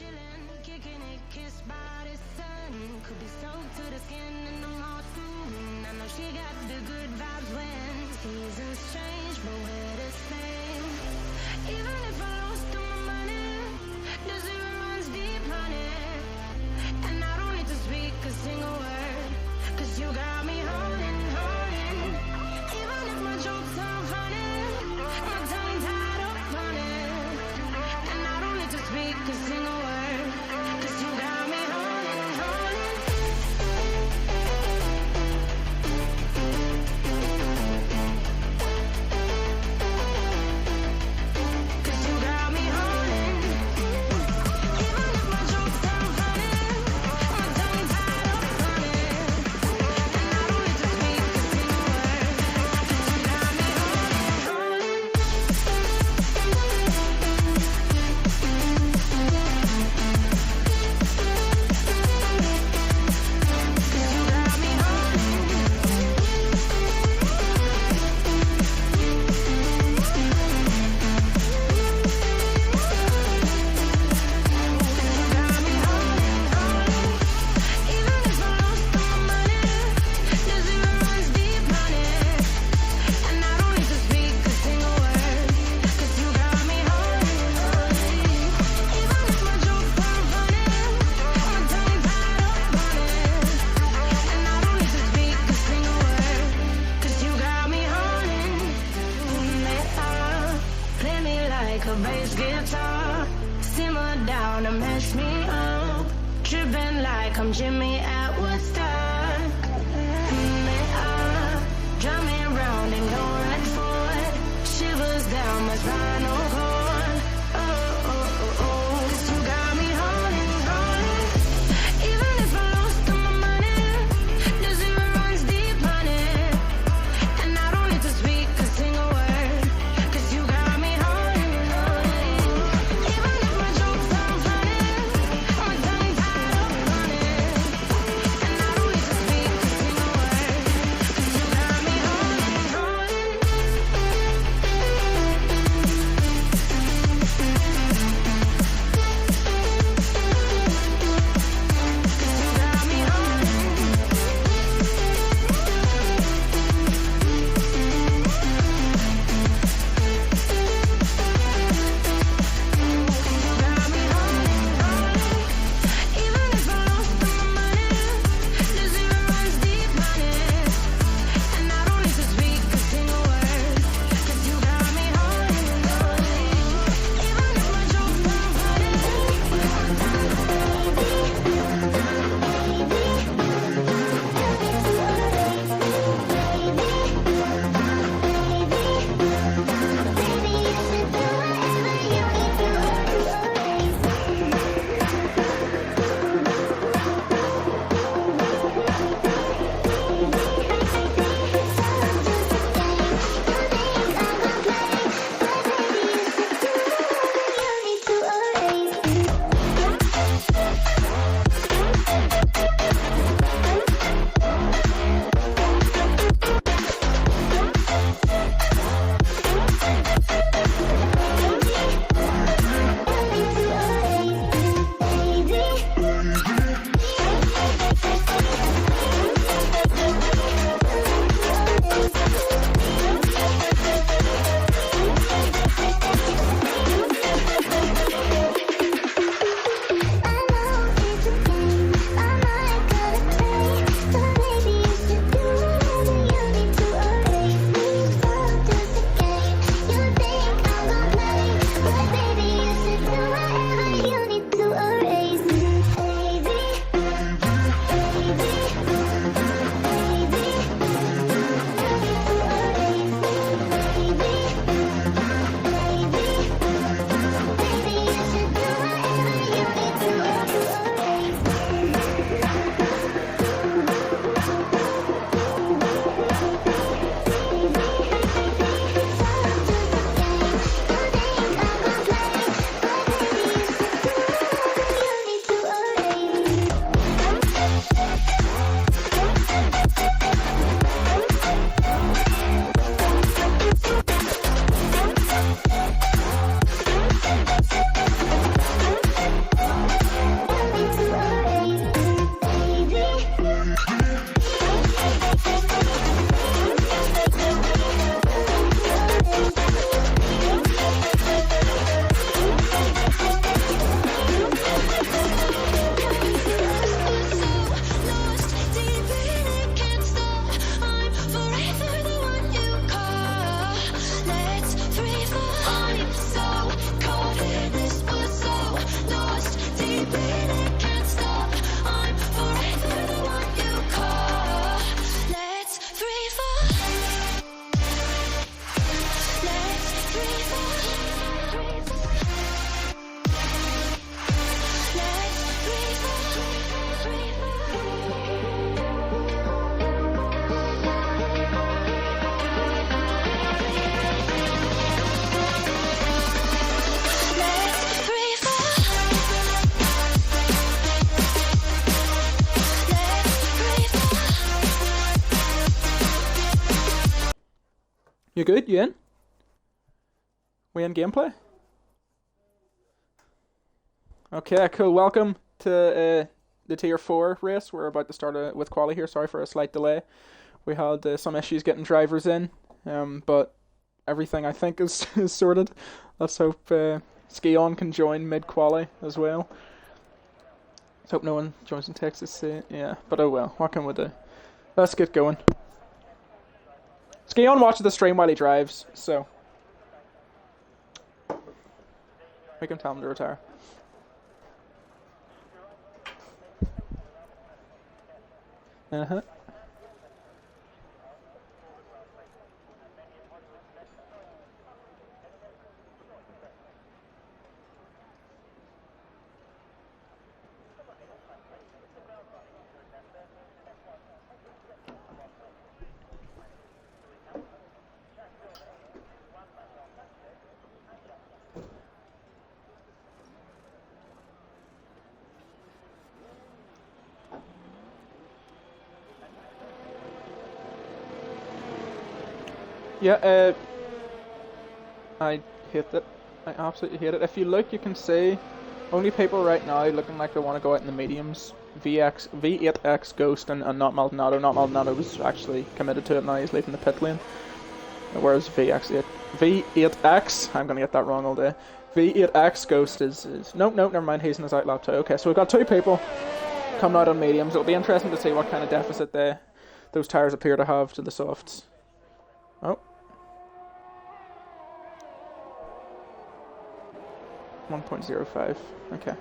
chillin', kicking it, kissed by the sun. Could be soaked to the skin in the morning. I know she got the good vibes when seasons change, but we're the same. Even if I lost all my money, the zero runs deep, honey. And I don't need to speak a single word, 'cause you got me holding, holding. Even if my jokes aren't funny, my tongue tied up on it. And I don't need to speak a single word, 'cause you got me holding, holding. 'Cause you got me holding. Even if my jokes aren't funny, my tongue tied up on it. And I don't need to speak a single word, 'cause you got me holding, holding. 'Cause you got me holding. Got me holding, holding. Even if I lost all my money, the zero runs deep, honey. And I don't need to speak a single word, 'cause you got me holding, holding. Even if my jokes aren't funny, my tongue tied up on it. And I don't need to speak a single word, 'cause you got me holding. Me up, play me like a bass guitar. Simmer down and mash me up, tripping like I'm Jimmy at Woodstock. Me up, drum me round and go right for it. Shivers down my spinal cord. Oh, oh, oh, oh. 'Cause you got me holding, holding. Even if I lost all my money, the zero runs deep, honey. And I don't need to speak a single word, 'cause you got me holding, holding. Even if my jokes aren't funny, my tongue tied up on it. You good? You in? We in gameplay? Okay, cool. Welcome to the Tier 4 race. We're about to start with quali here. Sorry for a slight delay. We had some issues getting drivers in, but everything I think is, is sorted. Let's hope Skion can join mid-quali as well. Let's hope no one joins in Texas. Yeah, but oh well. What can we do? Let's get going. Skion watches the stream while he drives, so we can tell him to retire. Uh-huh. Yeah, I hate it. I absolutely hate it. If you look, you can see only people right now looking like they want to go out in the mediums. V8X Ghost and not Maldonado. Not Maldonado was actually committed to it now. He's leaving the pit lane. Whereas V8X, I'm gonna get that wrong all day. V8X Ghost is nope, never mind. He's in his outlap too. Okay, so we've got two people coming out on mediums. It'll be interesting to see what kind of deficit those tires appear to have to the softs. Oh. 1.05. Okay.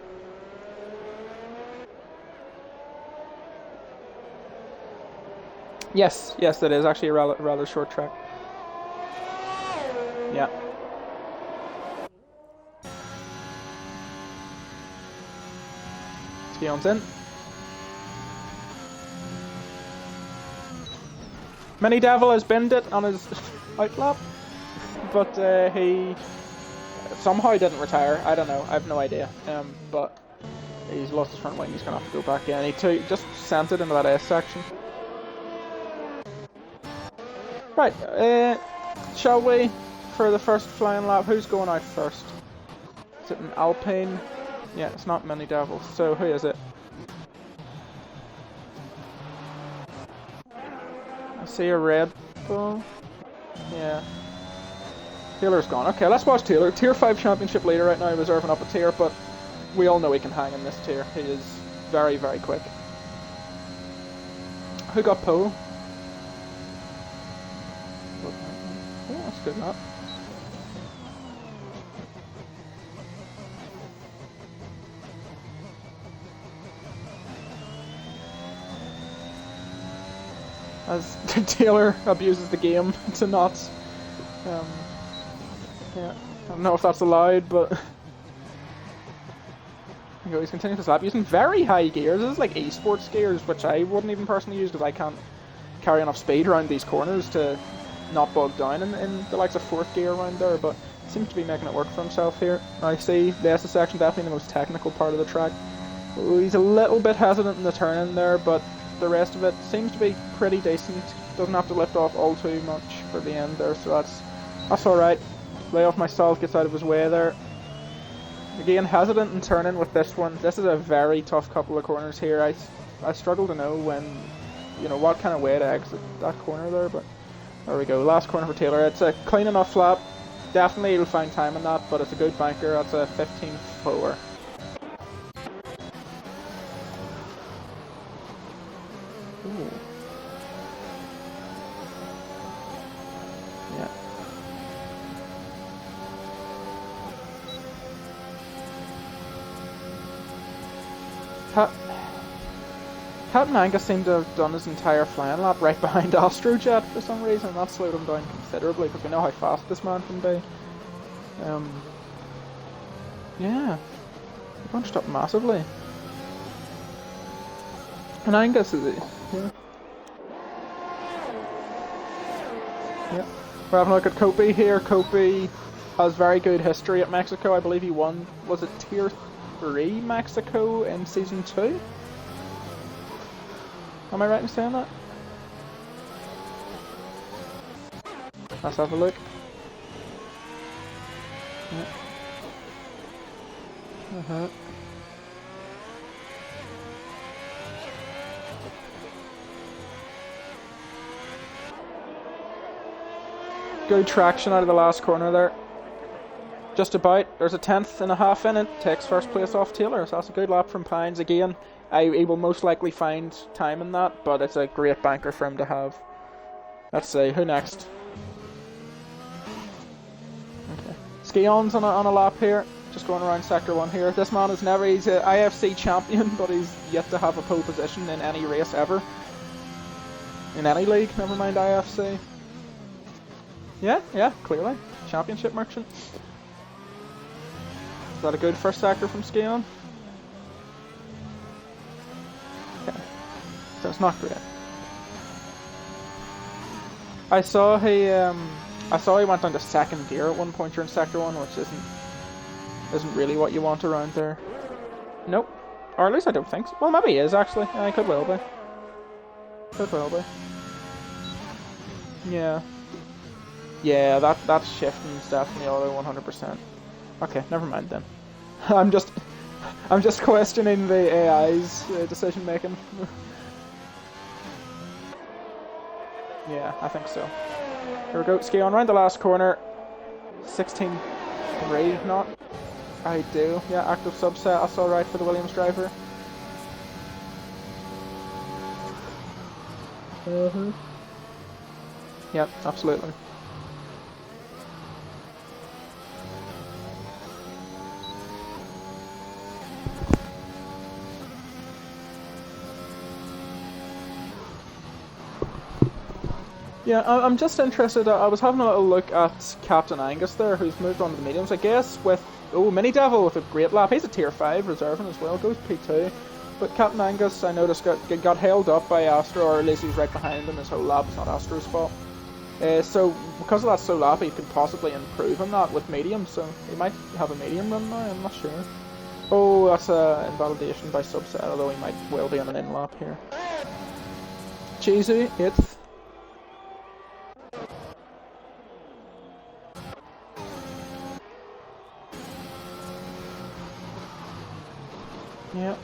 Yes, it is actually a rather short track. Yeah. Skion's in. Mini Devil has binned it on his outlap, but he somehow didn't retire. I don't know. I have no idea. But he's lost his front wing. He's gonna have to go back in. He just sent it into that S section. Right. Shall we for the first flying lap? Who's going out first? Is it an Alpine? Yeah, it's not Mini Devil. So who is it? I see a Red Bull. Yeah. Taylor's gone. Okay, let's watch Taylor. Tier 5 championship leader right now, reserving up a tier, but we all know he can hang in this tier. He is very, very quick. Who got pole? Oh, that's good, that. As Taylor abuses the game to not yeah, I don't know if that's allowed, but he's continuing to slap using very high gears. This is like esports gears, which I wouldn't even personally use because I can't carry enough speed around these corners to not bog down in the likes of fourth gear around there, but seems to be making it work for himself here. I see the S section definitely the most technical part of the track. He's a little bit hesitant in the turn in there, but the rest of it seems to be pretty decent. Doesn't have to lift off all too much for the end there, so that's alright. Lay off my salt, gets out of his way there. Again, hesitant in turning with this one. This is a very tough couple of corners here. I struggle to know what kind of way to exit that corner there, but there we go. Last corner for Taylor. It's a clean enough flap. Definitely he'll find time in that, but it's a good banker. That's a 15.4. Yeah. Captain Angus seemed to have done his entire flying lap right behind Astrojet for some reason. That slowed him down considerably because we know how fast this man can be. Yeah, he bunched up massively. And Angus is yeah. We're having a look at Kopi here. Kopi has very good history at Mexico. I believe he won, was it Tier 3 Mexico in Season 2? Am I right in saying that? Let's have a look. Yeah. Good traction out of the last corner there. Just about. There's a 10th.5 in it. Takes first place off Taylor. So that's a good lap from Pines again. He will most likely find time in that, but it's a great banker for him to have. Let's see, who next? Okay. Skeon's on a lap here. Just going around sector 1 here. This man is never, he's an IFC champion, but he's yet to have a pole position in any race ever. In any league, never mind IFC. Yeah, clearly. Championship merchant. Is that a good first sector from Skeon? Okay. So it's not great. I saw he went down to second gear at one point during sector 1, which isn't really what you want around there. Nope. Or at least I don't think so. Well, maybe he is actually. Yeah, he could well be. Could well be. Yeah. Yeah, that shifting's definitely auto 100%. Okay, never mind then. I'm just questioning the AI's decision making. Yeah, I think so. Here we go, Skeon around the last corner. 16.3 not. I do. Yeah, active subset. That's alright for the Williams driver. Yep, absolutely. Yeah, I'm just interested. I was having a little look at Captain Angus there, who's moved on to the mediums. I guess with Mini Devil with a great lap. He's a tier 5 reserving as well. Goes P2. But Captain Angus, I noticed, got held up by Astro, or at least he's right behind him his whole lap. It's not Astro's fault. So because of that slow lap, he could possibly improve on that with medium. So he might have a medium run now. I'm not sure. Oh, that's a invalidation by subset. Although he might well be on an in lap here. Cheesy 8th. Yeah.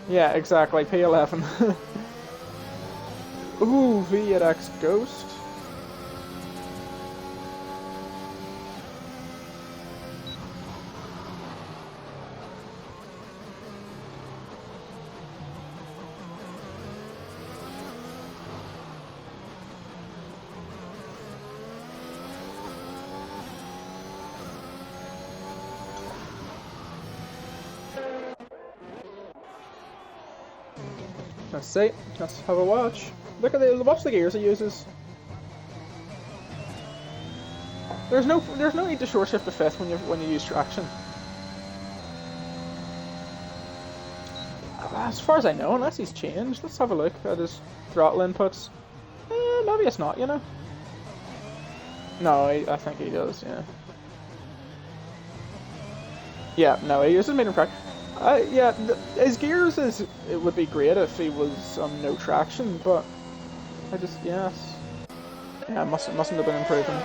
Yeah, exactly. P11. Ooh, V8X Ghost. Let's see. Let's have a watch. Look at watch the gears he uses. There's no need to short shift to 5th when you use traction. As far as I know, unless he's changed. Let's have a look at his throttle inputs. Maybe it's not, you know. No, I think he does. Yeah. Yeah. No, he uses medium track. Yeah, his gears it would be great if he was on no traction, but I just yes, yeah, mustn't have been improving.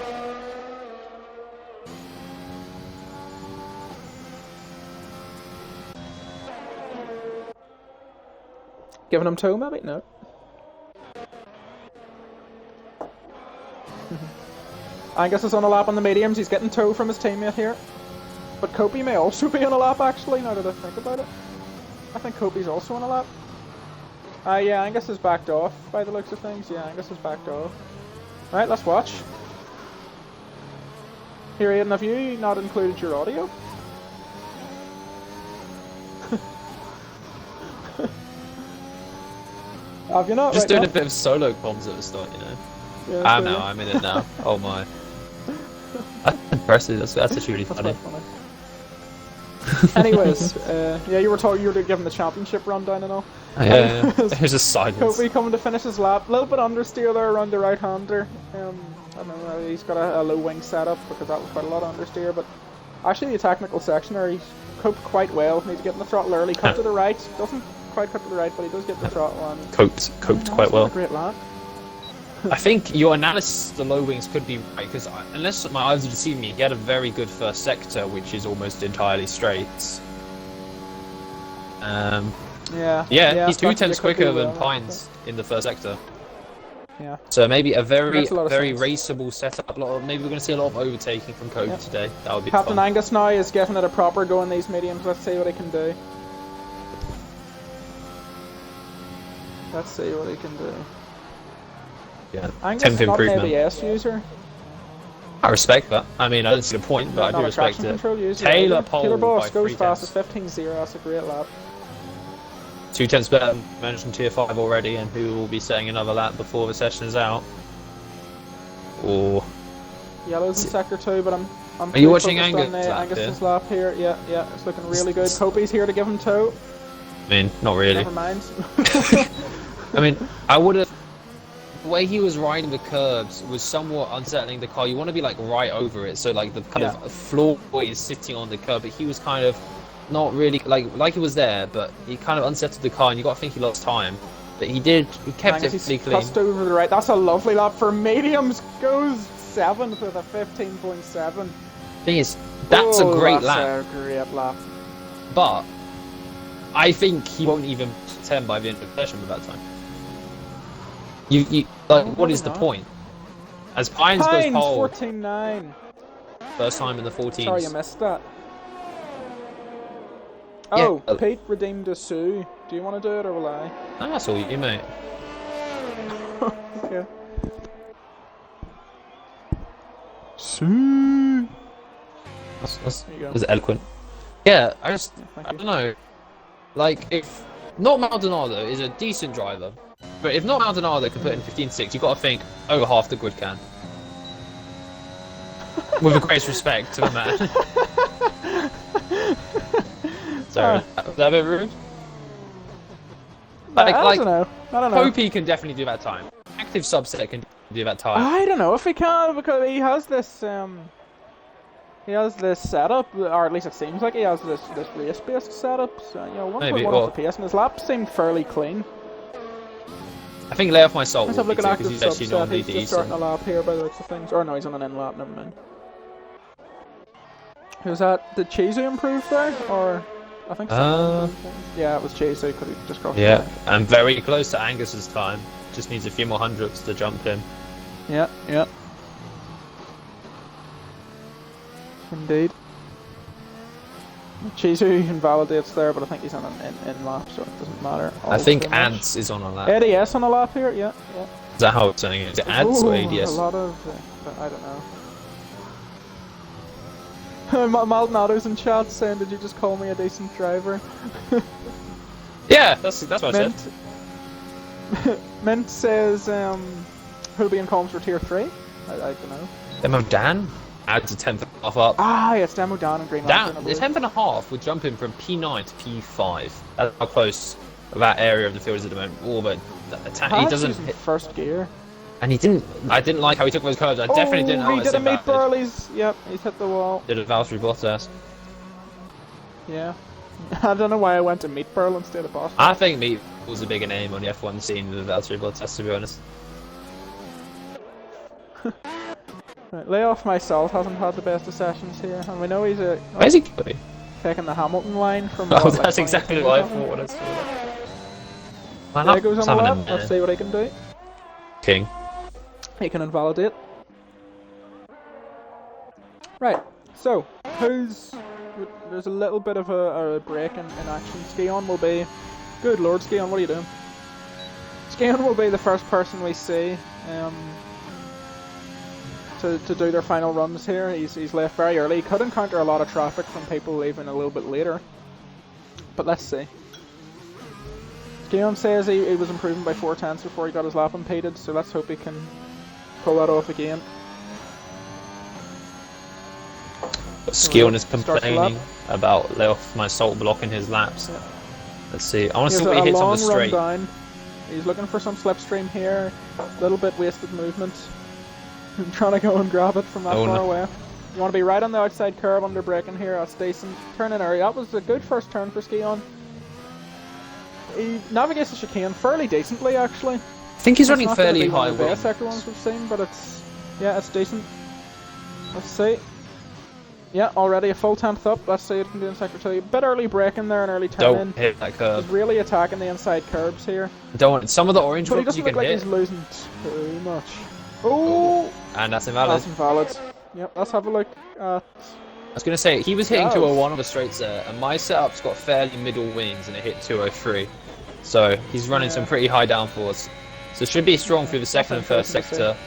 Giving him tow, maybe no. Angus is on a lap on the mediums. He's getting tow from his teammate here. But Kopi may also be on a lap, actually, now that I think about it. I think Kopi's also on a lap. Yeah, Angus is backed off, by the looks of things. Yeah, Angus is backed off. Alright, let's watch. Here, Aidan, have you not included your audio? Have you not? Just right doing now? a bit of solo bombs at the start, you know. Yeah, I know, I'm in it now. Oh my. That's impressive, that's actually really funny. Anyways, yeah, you were giving the championship rundown and all. Yeah, there's a silence. Kopi coming to finish his lap. A little bit understeer there around the right hander. I don't know, he's got a low wing setup because that was quite a lot of understeer, but actually the technical section there, he's coped quite well. He's getting the throttle early, cut to the right. Doesn't quite cut to the right, but he does get the throttle on. Coped quite well. A great lap. I think your analysis of the low wings could be right, because unless my eyes are deceiving me, he had a very good first sector, which is almost entirely straights. Yeah, he's 2/10 quicker than Pines in the first sector. Yeah. So maybe a very Makes a lot of sense. raceable setup. Maybe we're going to see a lot of overtaking from Kobe today. That would be Captain fun. Angus now is giving it a proper go in these mediums. Let's see what he can do. Let's see what he can do. Yeah, Angus 10th is not an improvement. ABS user. I respect that. I mean, I don't see the point, but I Not do a respect traction it. control user. Taylor pole Taylor Boss by goes 3/10. fast as 15.0. That's a great lap. 2/10 better than mentioned tier 5 already, and who will be setting another lap before the session is out. Or Yellow's in sector 2, but I'm are you pretty watching focused on, Angus' lap Angus's here? lap here? Yeah, it's looking really good. Kobe's here to give him tow. I mean, not really. Never mind. I mean, I would have. The way he was riding the curbs was somewhat unsettling the car. You want to be like right over it, so like the kind of floor is sitting on the curb, but he was kind of not really like he was there, but he kind of unsettled the car, and you got to think he lost time. But he kept it pretty clean. Cussed over to the right. That's a lovely lap for mediums. Goes 7th with a 15.7. Thing is, that's a great lap. That's a great lap. But I think he won't even 10 by the end of the session at that time. What is the point? As Pines goes pole, 14.9. first time in the 14s. Sorry, you missed that. Yeah. Oh, Pete redeemed a Sue. Do you want to do it or will I? No, that's all you, mate. Okay. Sue. That's There you go. was eloquent. Yeah, I Thank I you. don't know. Like, if not Maldonado is a decent driver, but if not Maldonado can put in 15.6, you've got to think over half the grid can. With the greatest respect to the man. Sorry, was that a bit rude? I don't know. Popey can definitely do that time. Active subset can do that time. I don't know if he can, because he has this setup, or at least it seems like he has this race-based setup. So 1.1 off the pace, and his lap seemed fairly clean. I think lay off my salt Let's would have a be look too, at because active he's actually subset. normally He's just decent. starting a lap here by the looks of things. Or no, he's on an in-lap, never mind. Who's that? Did Chizu improve there? Or I think so. Yeah, it was Chizu. Could he just cross? Yeah, I'm very close to Angus's time. Just needs a few more hundredths to jump him. Yeah. Indeed. Chizu invalidates there, but I think he's on an in lap, so it doesn't matter. I think too much. Ads is on a lap. ADS on a lap here, yeah. Is that how it's saying it? Is it Ads or Ooh, ADS? A lot of, I don't know. Maldonado's in chat saying, "Did you just call me a decent driver?" Yeah, that's what I said. Mint says, "Who'll be in comms for tier 3?" I don't know. Demo Dan adds a 10th and a half up. Ah, yes, Demo Dan and Green Lantern. I The believe. 10th and a half would jump him from P9 to P5. That's how close that area of the field is at the moment. Oh, but he doesn't He's in hit. first gear. And he didn't. I didn't like how he took those curves. I definitely didn't He notice did a him. meat burl. He's hit the wall. Did a Valtteri Bottas. Yeah. I don't know why I went to meat burl instead of Boston. I think Meat was a bigger name on the F1 scene than Valtteri Bottas, to be honest. Right, lay off myself hasn't had the best of sessions here, and we know he's Where's he going? taking the Hamilton line from. Oh, what, like that's 20 exactly or what I something? thought when I saw that. There goes on the lap. Let's see what he can do. King. He can invalidate. Right, so there's a little bit of a break in action. Skion will be, good lord, Skion, what are you doing? Skion will be the first person we see to do their final runs here. He's left very early. He could encounter a lot of traffic from people leaving a little bit later, but let's see. Skion says he was improving by 4/10 before he got his lap impeded, so let's hope he can pull that off again. Skion is Starts the complaining lap. about lay off my salt blocking his laps. Yeah. Let's see. I want to Here's see what he hits on the long run straight. down. He's looking for some slipstream here. A little bit wasted movement. I'm trying to go and grab it from that Oh, far no. away. You want to be right on the outside curve under braking here. That's decent. Turn in area. That was a good first turn for Skion. He navigates the chicane fairly decently, actually. I think he's It's running not gonna fairly be one high of the best wings. sector ones we've seen, but it's decent. Let's see. Yeah, already a full 10th up. Let's see what it can do in sector 2. Bit early break in there, an early turn in. Don't hit that He's curb. really attacking the inside curbs here. Don't. Some of the orange But he ones doesn't you look can like hit, he's losing too much. Oh! and that's invalid. That's invalid. Yep, let's have a look at... I was gonna say he was hitting Yes. 201 on the straights there, and my setup's got fairly middle wings, and it hit 203. So he's running some pretty high downforce. So it should be strong through the second and third interesting to see. sector.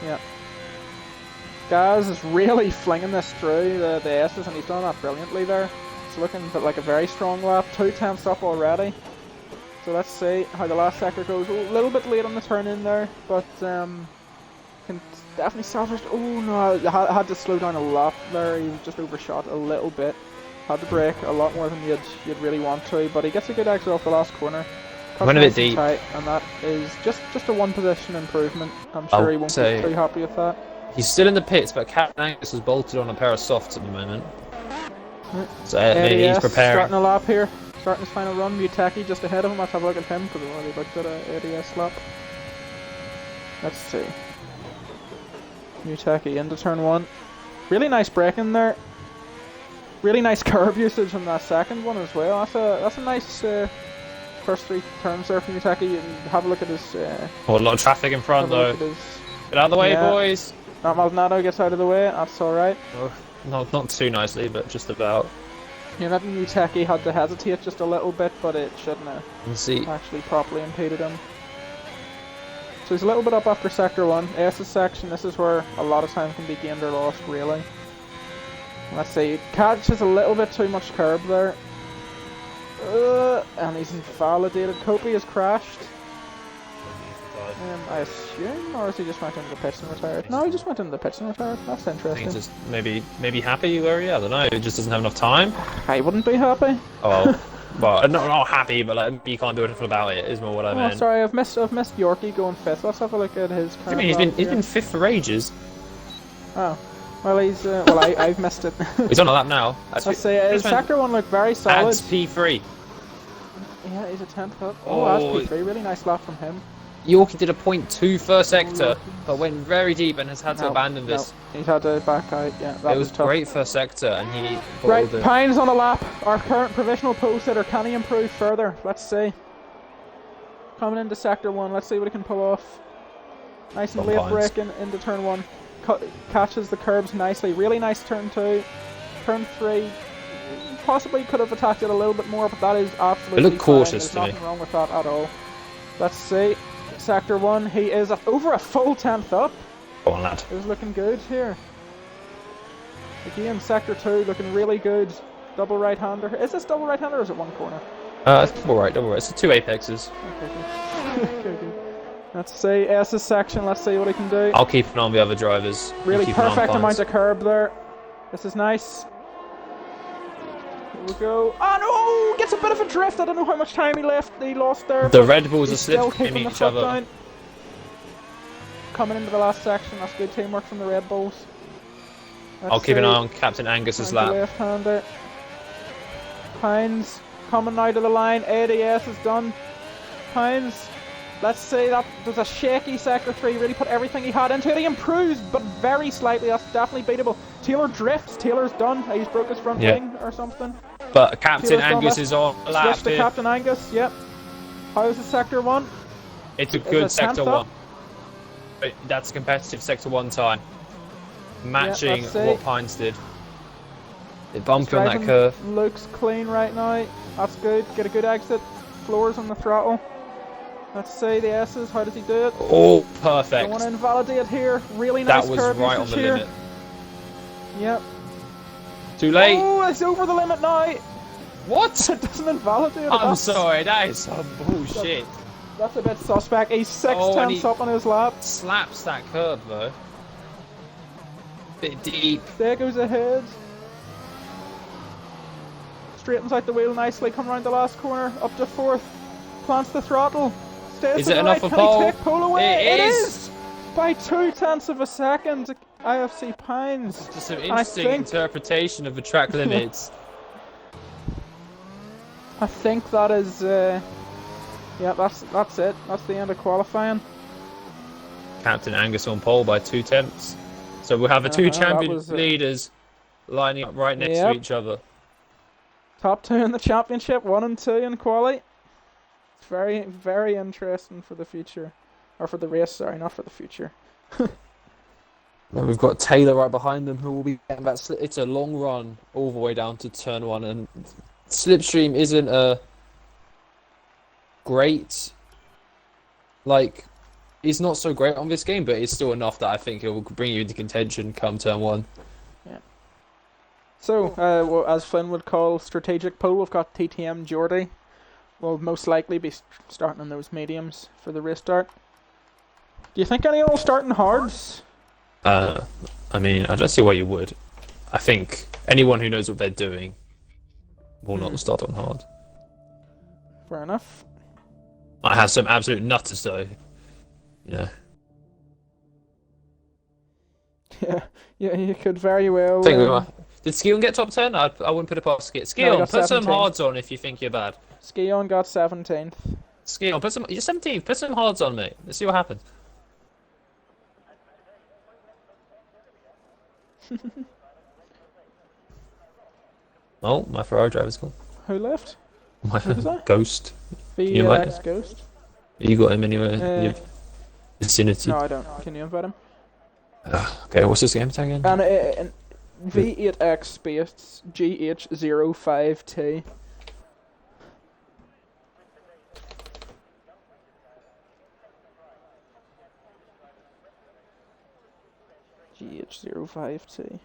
Yeah. Gaz is really flinging this through the S's, and he's done that brilliantly there. It's looking like a very strong lap. 2 tenths up already. So let's see how the last sector goes. A little bit late on the turn in there, but can definitely salvage. Oh no, I had to slow down a lot there. He just overshot a little bit. Had to brake a lot more than you'd really want to, but he gets a good exit off the last corner. Went a bit deep. Tight, and that is just a 1 position improvement. I'm sure he won't be too happy with that. He's still in the pits, but Captain Angus is bolted on a pair of softs at the moment. So maybe he's preparing. Starting a lap here. Starting his final run. Muteki just ahead of him. Let's have a look at him because we've already looked at an ADS lap. Let's see. Muteki into turn 1. Really nice braking there. Really nice curb usage on that second one as well. That's a nice first 3 turns there from Muteki. Have a look at his. Oh, a lot of traffic in front though. Get out of the way, boys. Not Maldonado gets out of the way. That's all right. Oh, not too nicely, but just about. Yeah, that Muteki had to hesitate just a little bit, but it shouldn't have actually properly impeded him. So he's a little bit up after sector 1. S's section, this is where a lot of time can be gained or lost, really. Let's see, catches a little bit too much curb there. And he's invalidated. Kopi has crashed. I assume, or is he just went into the pits and retired? No, he just went into the pits and retired. That's I interesting. think he's just maybe happy where he is. I don't know. He just doesn't have enough time. I wouldn't be happy. Oh, well, not happy, but like you can't do anything about it. Is more what I meant. Oh, sorry, I've missed Yorkie going 5th. Let's have a look at his. I mean, he's been 5th for ages. Oh, well, he's I've missed it. He's on a lap now. Let's say sector 1 looked very solid. Adds P3. Yeah, he's a 10th up. Oh, that's P3. Really nice lap from him. Yorkie did a 0.2 first sector, but went very deep and has had to abandon this. He's had to back out. Yeah, that it was tough. great first sector, and he right. balled it. Pines on a lap. Our current provisional pole sitter. Can he improve further? Let's see. Coming into sector 1. Let's see what he can pull off. Nice and late braking into turn 1. Catches the curbs nicely. Really nice turn 2. Turn 3. Possibly could have attacked it a little bit more, but that is absolutely It looked cautious There's to me. nothing wrong with that at all. Let's see. Sector 1, he is over a full 10th up. Go on, lad. Is looking good here. Again, sector 2 looking really good. Double right-hander. Is this double right-hander or is it one corner? It's double right. It's 2 apexes. Okay, good. Okay, good. Let's see S's section. Let's see what he can do. I'll keep an eye on the other drivers. Really Keep an eye on perfect Pines. amount of curb there. This is nice. Here we go. Oh no! Gets a bit of a drift. I don't know how much time he lost there. The Red Bulls are he's still slipping keeping the each foot other. down. Coming into the last section. That's good teamwork from the Red Bulls. I'll keep an eye on Captain Angus's lap. Left-hander. Pines coming out of the line. ADS is done. Pines. Let's say that there's a shaky sector 3. Really put everything he had into it. He improves, but very slightly. That's definitely beatable. Taylor drifts. Taylor's done. He's broke his front wing or something. But Captain Taylor's Angus done. is on the lap Switch to here. Captain Angus. Yep. How's the sector 1? It's a Is good it sector 10th 1. up? But that's a competitive sector 1 time. Matching let's see. what Pines did. It bumped on that Driving curve. looks clean right now. That's good. Get a good exit. Floors on the throttle. Let's see the S's. How does he do it? Oh, perfect. Don't want to invalidate here. Really nice That was curb right on usage the here. limit. Yep. Too late. Oh, it's over the limit now. What? It doesn't invalidate it. I'm sorry, that is some bullshit. That's a bit suspect. He's 6 Oh, and tenths he- up on his lap. Slaps that curve though. Bit deep. There goes ahead. Straightens out the wheel nicely. Come around the last corner. Up to 4th. Plants the throttle. Stays Is to it the enough right. for Can pole? he take pole away? It is. is! By 2/10 of a second. IFC Pines. Just some I interesting think- interpretation of the track limits. I think that is, Yeah, that's it. That's the end of qualifying. Captain Angus on pole by 2 tenths. So we'll have the two That champion was leaders lining up right next to each other. Top 2 in the championship, 1 and 2 in quali. It's very, very interesting for the future. Or for the race, sorry, not for the future. And we've got Taylor right behind them who will be getting that it's a long run all the way down to turn 1, and slipstream isn't a great, like, it's not so great on this game, but it's still enough that I think it will bring you into contention come turn 1. Yeah. So, well, as Flynn would call strategic pole, we've got TTM Geordie. Will most likely be starting in those mediums for the restart. Do you think anyone will start in hards? I mean, I don't see why you would. I think anyone who knows what they're doing will not start on hard. Fair enough. I have some absolute nutters though. Yeah. Yeah, you could very well. Did Skion get top 10? I wouldn't put it past Skion. No, Skion, put some 17th. hards on if you think you're bad. Skion got 17th. Skion, put some. You're 17th. Put some hards on, mate. Let's see what happens. Oh, my Ferrari driver's gone. Who left? My Who was that? Ghost. You might- VX Ghost? You got him anywhere in your vicinity. No, I don't. Can you invite him? Okay, what's his game tag again? And V8X space GH05T. GH05T.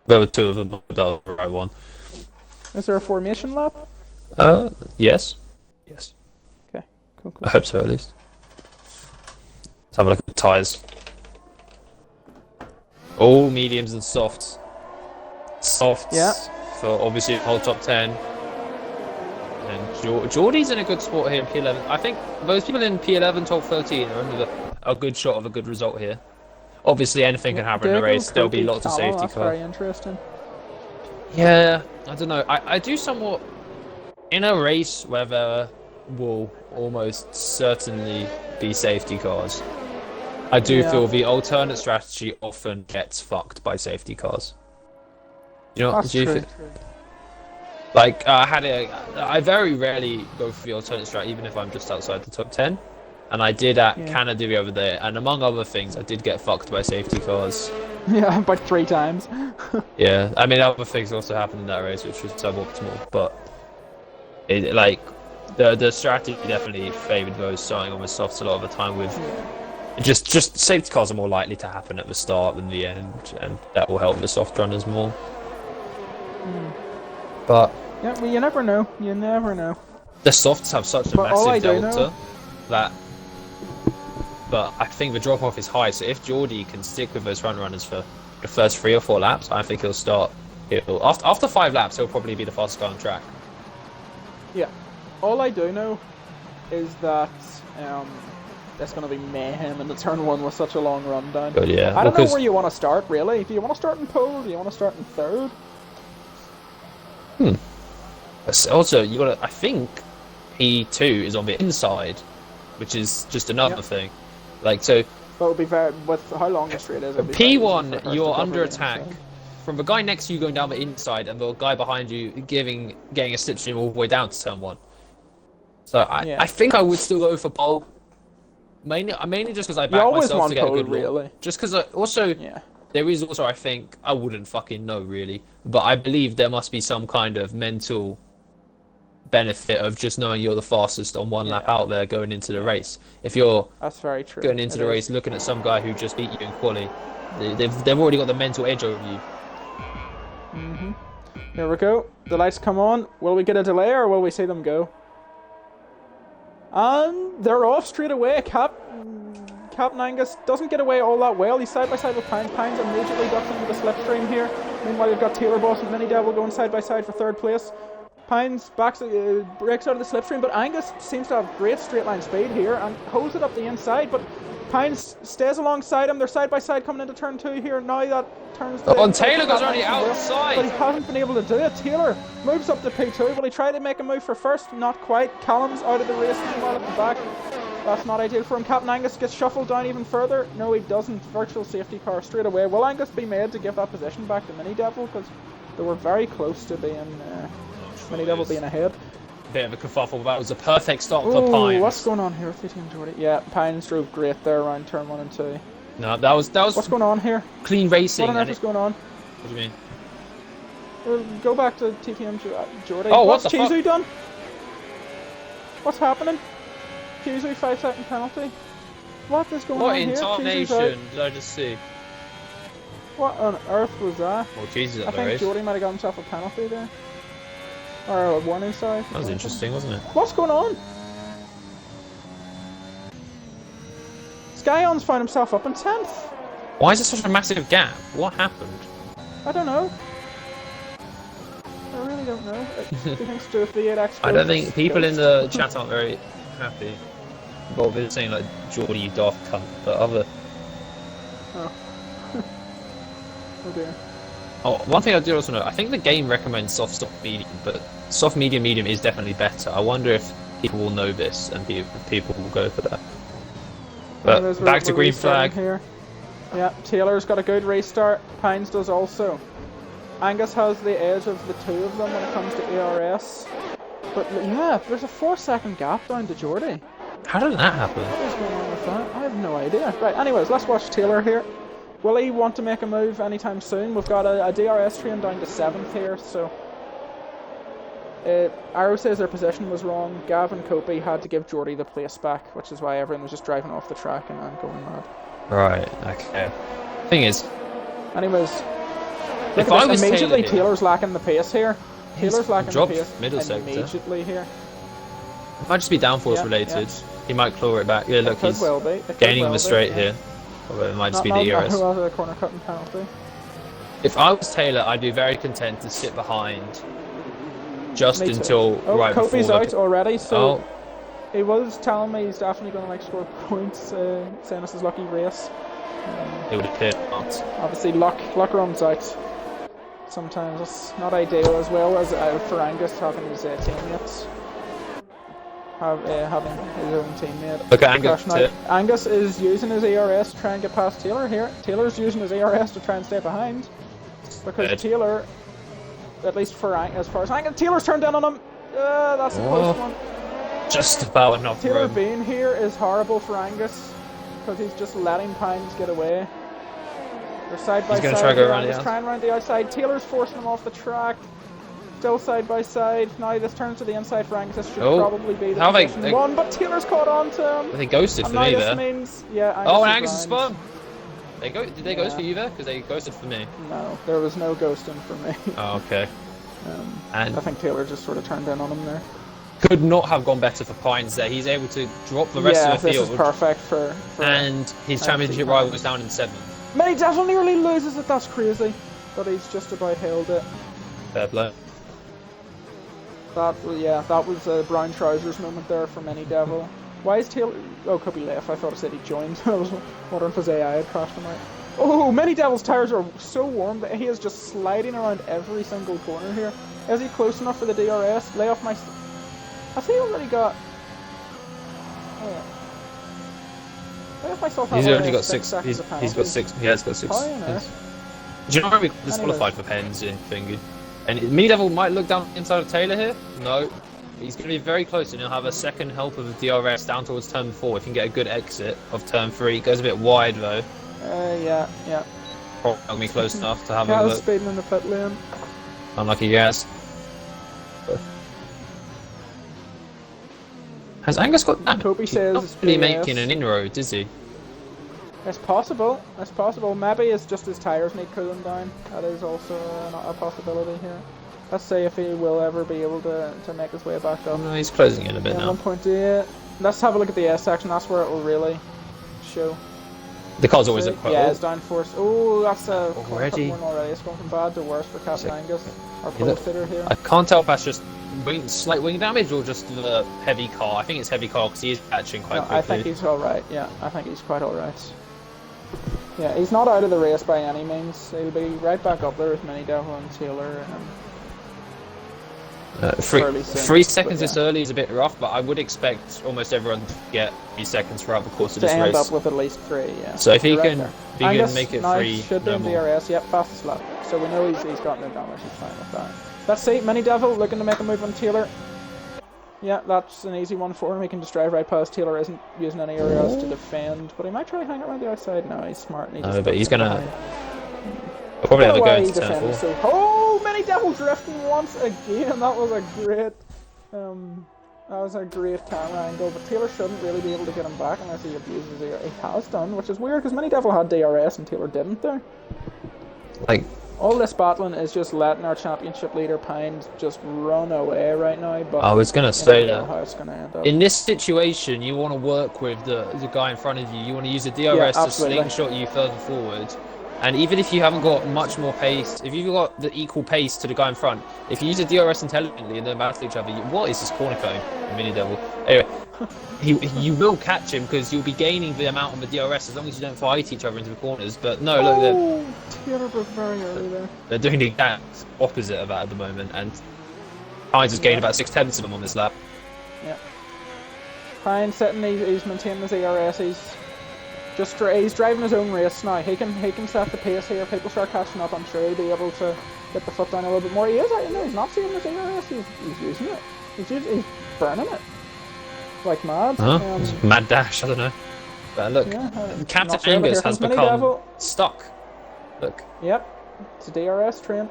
There were 2 of them, but that was the right one. Is there a formation lap? Yes. Yes. Okay, cool. I hope so, at least. Let's have a look at the tyres. All mediums and softs. Softs Yeah. for obviously whole top 10. And Geordie's in a good spot here in P11. I think those people in P11, 12, 13 are under a good shot of a good result here. Obviously, anything can happen in the race. There'll be lots of safety That's cars. very interesting. Yeah, I don't know. I do somewhat in a race where there will almost certainly be safety cars. I do feel the alternate strategy often gets fucked by safety cars. You know, That's do you true. like I very rarely go for the alternate strat, even if I'm just outside the top 10. And I did at Canada the other day, and among other things, I did get fucked by safety cars. Yeah, about 3 times. Yeah, I mean, other things also happened in that race, which was suboptimal, but it, like, the strategy definitely favoured those starting on the softs a lot of the time with just safety cars are more likely to happen at the start than the end, and that will help the soft runners more. But Yeah, well, you never know. You never know. the softs have such a But all I massive do delta know- that. But I think the drop off is high, so if Geordie can stick with those front runners for the first 3 or 4 laps, I think he'll start. After 5 laps, he'll probably be the fastest guy on track. Yeah. All I do know is that there's going to be mayhem in the turn 1 with such a long run down. But yeah, I don't know where you want to start, really. Do you want to start in pole? Do you want to start in third? Also, you got to. I think P2 is on the inside, which is just another thing. Like so. But it'll be very with how long the straight is. it'll be very easy for P1, us to you're cover under the attack inside. from the guy next to you going down the inside, and the guy behind you getting a slipstream all the way down to turn 1. So I think I would still go for pole. Mainly just because I back always myself want to get pole, a good rule. really. Just because also there is also, I think, I wouldn't fucking know really, but I believe there must be some kind of mental benefit of just knowing you're the fastest on one lap out there going into the race. If you're That's very true. going into the race looking at some guy who just beat you in quali, they've already got the mental edge over you. Here we go. The lights come on. Will we get a delay or will we see them go? And they're off straight away. Captain Angus doesn't get away all that well. He's side by side with Pines. Pines immediately ducks into the slipstream here. Meanwhile, we've got Taylor Boss and Mini Devil going side by side for 3rd place. Pines breaks out of the slipstream, but Angus seems to have great straight line speed here and holds it up the inside. But Pines stays alongside him. They're side by side coming into turn 2 here. Now that turns to... Oh, and Taylor goes already well, outside. but he hasn't been able to do it. Taylor moves up to P2. Will he try to make a move for first? Not quite. Callum's out of the race meanwhile at the back. That's not ideal for him. Captain Angus gets shuffled down even further. No, he doesn't. Virtual safety car straight away. Will Angus be made to give that position back to Mini Devil? Because they were very close to being Mini Devil being ahead. Bit of a kerfuffle. That was a perfect stop Ooh, for Pines. what's going on here with Team Jordy? Yeah, Pines drove great there around turn 1 and 2. No, that was What's going on here? clean racing. What on earth is going on? What do you mean? Go back to TTM Jordy. Oh, what what's the fuck? Chizu done? What's happening? Chizu 5-second penalty. What is going What on here? intonation did I just see? What on earth was that? Well, Jesus I at the think race. Jordy might have got himself a penalty there. Or a warning, sorry. That was interesting, wasn't it? What's going on? Skyon's found himself up in 10th. Why is there such a massive gap? What happened? I don't know. I really don't know. Do you think Stuart V8 X? I don't think people in the chat aren't very happy. Well, they're saying like, Jordy, you daft cunt, but other... Oh. Oh dear. Oh, one thing I do also know, I think the game recommends soft, medium, but soft, medium is definitely better. I wonder if people will know this and people will go for that. But back to green flag. Here. Yeah, Taylor's got a good restart. Pines does also. Angus has the edge of the two of them when it comes to ARS. But yeah, there's a 4-second gap down to Jordy. How did that happen? What is going on with that? I have no idea. Right, anyways, let's watch Taylor here. Will he want to make a move anytime soon? We've got a DRS train down to 7th here, so... Arrow says their position was wrong. Gav and Copey had to give Jordy the place back, which is why everyone was just driving off the track and going mad. Right, okay. Thing is... Anyways... If I was immediately Taylor Taylor's lacking the pace here. Taylor's lacking the pace middle sector. immediately here. It might just be downforce related. He might claw it back. Yeah, look, he's gaining the straight here. Although it might just be the ERS. A corner cutting penalty. If I was Taylor, I'd be very content to sit behind just until right before. Kobe's out already, so he was telling me he's definitely going to like score points, saying this is lucky race. It would appear not. Obviously, luck runs out. Sometimes it's not ideal as well as for Angus having his teammates. Having his own teammate. Look at Angus. Angus is using his ARS to try and get past Taylor here. Taylor's using his ARS to try and stay behind. Because Taylor, at least for as far as Angus, Taylor's turned down on him. That's a close one. Just about enough Taylor room. being here is horrible for Angus. Because he's just letting Pines get away. They're side by side. He's going to try to go around the trying around the outside. Taylor's forcing him off the track. Still side by side. Now this turns to the inside for Angus. This should probably be the position one, but Taylor's caught on to him. They ghosted for me there. Means, yeah, Angus is spun. Did they ghost for you there? Because they ghosted for me. No, there was no ghosting for me. Oh, okay. And I think Taylor just sort of turned in on him there. Could not have gone better for Pines there. He's able to drop the rest of the field. This is perfect for and his championship rival was down in 7th. Many definitely nearly loses it. That's crazy. But he's just about held it. Fair play. That was a brown trousers moment there for Mini Devil. Why is Taylor... Oh, could be left. I thought it said he joined. I was wondering if his AI had crashed him out. Oh, Mini Devil's tires are so warm that he is just sliding around every single corner here. Is he close enough for the DRS? Lay off my... Has he already got... Oh, yeah. Lay off myself. He's already got 6. He's got 6. He has got 6. Yes. Do you know we disqualified for pens in thingy? And Mini Devil might look down inside of Taylor here. No. He's going to be very close and he'll have a second help of the DRS down towards turn 4 if he can get a good exit of turn 3. It goes a bit wide though. Yeah. Probably me close enough to have a look. look. Speeding in the pit lane. Unlucky guess. Has Angus got that? Toby says not really making an inroad, is he? It's possible. Maybe it's just his tyres need cooling down. That is also a possibility here. Let's see if he will ever be able to make his way back up. No, he's closing in a bit now. 1.8. Let's have a look at the S section. That's where it will really show. The car's always at Yeah, it's down force. Oh, that's a already. It's going from bad to worse for Captain Angus, our pole sitter here. I can't tell if that's just slight wing damage or just the heavy car. I think it's heavy car because he is catching quite quickly. I think he's alright, yeah. I think he's quite alright. Yeah, he's not out of the race by any means. He'll be right back up there with Mini Devil and Taylor. 3 seconds this early is a bit rough, but I would expect almost everyone to get 3 seconds throughout the course of this race. To end up with at least 3, yeah. So if he can make it 3, should be in DRS, yep, fastest lap. So we know he's got no damage, he's fine with that. Let's see, Mini Devil looking to make a move on Taylor. Yeah, that's an easy one for him. He can just drive right past. Taylor isn't using any areas to defend, but he might try to hang it around the outside. No, he's smart. And but he's gonna probably have a go into turn 4. Oh, Mini Devil drifting once again. That was a great camera angle. But Taylor shouldn't really be able to get him back unless he abuses it. He has done, which is weird because Mini Devil had DRS and Taylor didn't there. Like. All this battling is just letting our championship leader Pines just run away right now. But I was gonna say that how it's gonna end up. In this situation, you want to work with the guy in front of you. You want to use the DRS to slingshot you further forward. And even if you haven't got much more pace, if you've got the equal pace to the guy in front, if you use the DRS intelligently and then battle each other, what is this corner cone, Mini Devil? Anyway, you will catch him because you'll be gaining the amount on the DRS as long as you don't fight each other into the corners. But no, look, Taylor broke very early there. They're doing the exact opposite of that at the moment, and Hines has gained about 6/10 of them on this lap. Yeah. Pines sitting, he's maintaining his ERS. He's driving his own race now. He can set the pace here. People start catching up. I'm sure he'll be able to get the foot down a little bit more. He is. He's not saving his ERS. He's using it. He's burning it like mad. Mad dash. I don't know. But look, Captain Angus has become stuck. Look. Yep. It's a DRS train.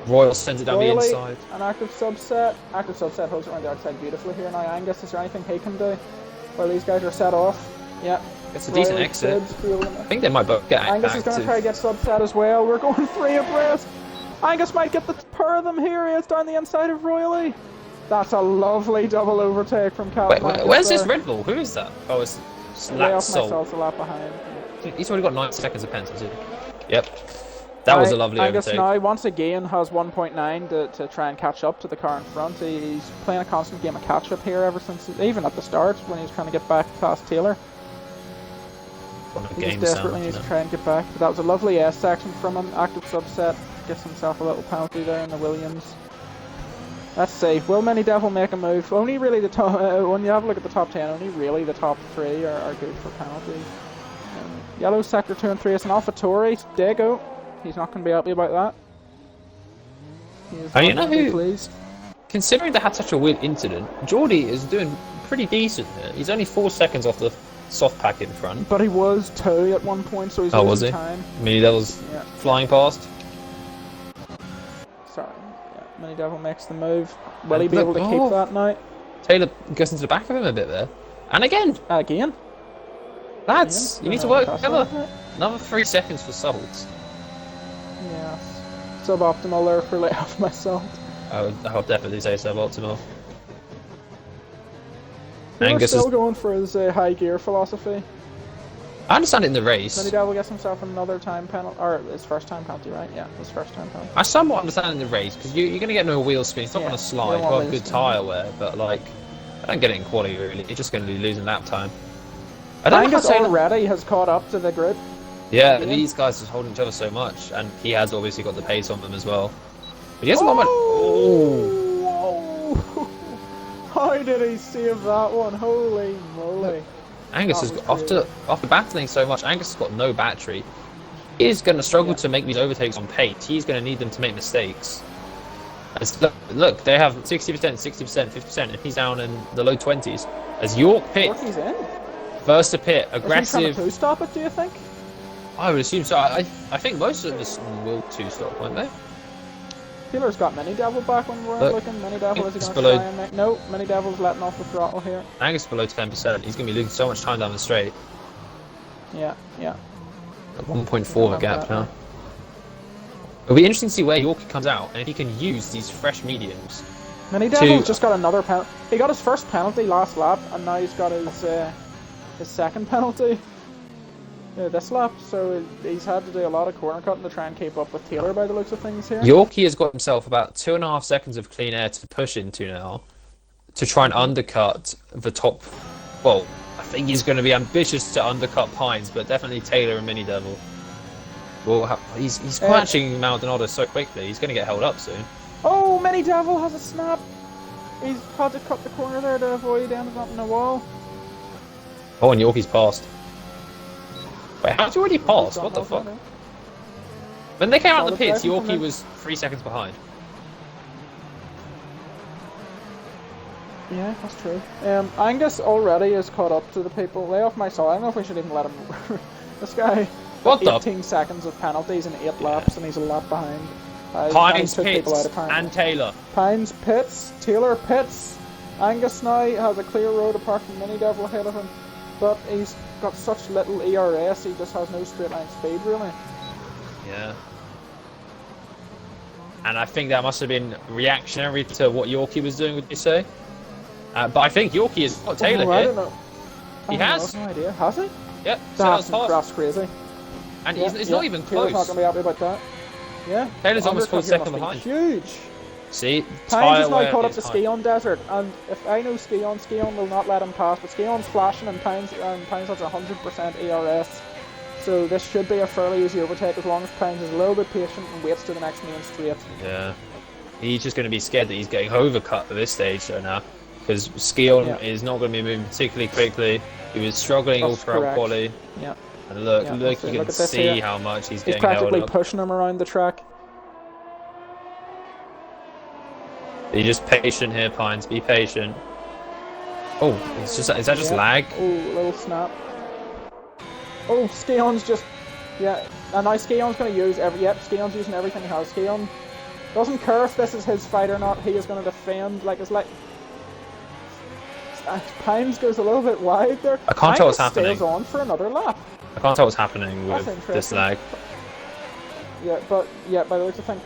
Royal sends it down the inside. An active subset. Active subset holds it around the outside beautifully here. Now Angus, is there anything he can do while these guys are set off? Yeah. It's a decent exit. I think they might both get Angus active. is going to try to get subset as well. We're going 3 abreast. Angus might get the pair of them here. He is down the inside of Royally. That's a lovely double overtake from Captain Angus. Where's this Red Bull? Who is that? Oh, it's myself a lap behind. He's already got 9 seconds of penalty. Yep. That was a lovely Angus overtake. now once again has 1.9 to try and catch up to the car in front. He's playing a constant game of catch up here ever since, even at the start when he was trying to get back past Taylor. He just desperately needs to try and get back. But that was a lovely S section from him. Active subset, gets himself a little penalty there in the Williams. Let's see, will Mini Devil make a move? Only really the top, when you have a look at the top 10, only really the top 3 are good for penalties. Yellow sector 2 and 3 is an AlphaTauri. Dago. He's not going to be happy about that. He is you know who? Pleased. Considering they had such a weird incident, Geordie is doing pretty decent here. He's only 4 seconds off the soft pack in front. But he was 2 at one point, so he's losing time. Mini Devil's flying past. Sorry. Yeah, Mini Devil makes the move. Will he be able to keep that now? Taylor goes into the back of him a bit there. And again! Lads, you need to work together. Another 3 seconds for Salt. Yes. Suboptimal there for layoff myself. I would definitely say suboptimal. Angus is still going for his high gear philosophy. I understand it in the race. Mini Devil gets himself another time penalty, or his first time penalty, right? Yeah, his first time penalty. I somewhat understand in the race because you're going to get no wheel spin. It's not going to slide. You've got good tyre wear, but like, I don't get it in quality really. You're just going to be losing lap time. Angus already has caught up to the grid. Yeah, these guys are holding each other so much, and he has obviously got the pace on them as well. But he hasn't got much. How did he save that one? Holy moly! Angus is after battling so much. Angus has got no battery. He is going to struggle to make these overtakes on pace. He's going to need them to make mistakes. Look, they have 60%, 60%, 50%, and he's down in the low 20s. As York pit, first to pit, aggressive. Is he trying to stop it? Do you think? I would assume so. I think most of us will 2-stop, won't they? Taylor's got Mini Devil back when we're looking. Mini Devil is going to try and make... No, Mini Devil's letting off the throttle here. Angus below 10%. He's going to be losing so much time down the straight. Yeah. At 1.4 of a gap now. It'll be interesting to see where York comes out and if he can use these fresh mediums. Mini Devil's just got another penalty. He got his first penalty last lap, and now he's got his second penalty. this lap, so he's had to do a lot of corner cutting to try and keep up with Taylor by the looks of things here. Yorkie has got himself about 2.5 seconds of clean air to push into now to try and undercut the top. Well, I think he's going to be ambitious to undercut Pines, but definitely Taylor and Mini Devil. Well, he's crunching Maldonado so quickly, he's going to get held up soon. Oh, Mini Devil has a snap. He's had to cut the corner there to avoid ending up in the wall. Oh, and Yorkie's passed. Wait, how'd you already pass? What the fuck? When they came out of the pits, Yorkie was 3 seconds behind. Yeah, that's true. Angus already is caught up to the people. Lay off my saw. I don't know if we should even let him. This guy. What the? 18 seconds of penalties in 8 laps, and he's a lap behind. Pines took people out pits of time. and Taylor. Pines pits. Taylor pits. Angus now has a clear road apart from Mini Devil ahead of him, but he's got such little ERS. He just has no straight line speed, really. Yeah. And I think that must have been reactionary to what Yorkie was doing, would you say? But I think Yorkie has got Taylor I here. don't know. He has? No idea. Has he? Yep. So That's crazy. And he's not even Taylor's close. not going to be happy about that. Yeah. Taylor's almost full undercut here second must be behind. Huge. See? Pines is now caught up to Skion Desert, and if I know Skion will not let him pass, but Skion's flashing and Pines has 100% ERS. So this should be a fairly easy overtake as long as Pines is a little bit patient and waits to the next main straight. Yeah. He's just going to be scared that he's getting overcut at this stage though now. Because Skion is not going to be moving particularly quickly. He was struggling all throughout quali. Yeah. And look, you can see here. how much he's He's getting held practically up. pushing him around the track. Be just patient here, Pines. Be patient. Oh, is that just lag? Oh, little snap. Oh, Skion's just... Yeah, and now Skion's going to use Skion's using everything he has. Skion doesn't care if this is his fight or not. He is going to defend. Like, it's like... Pines goes a little bit wide there. I can't tell what's happening. Stays on for another lap. I can't tell what's happening with this lag. Yeah, but by the looks of things,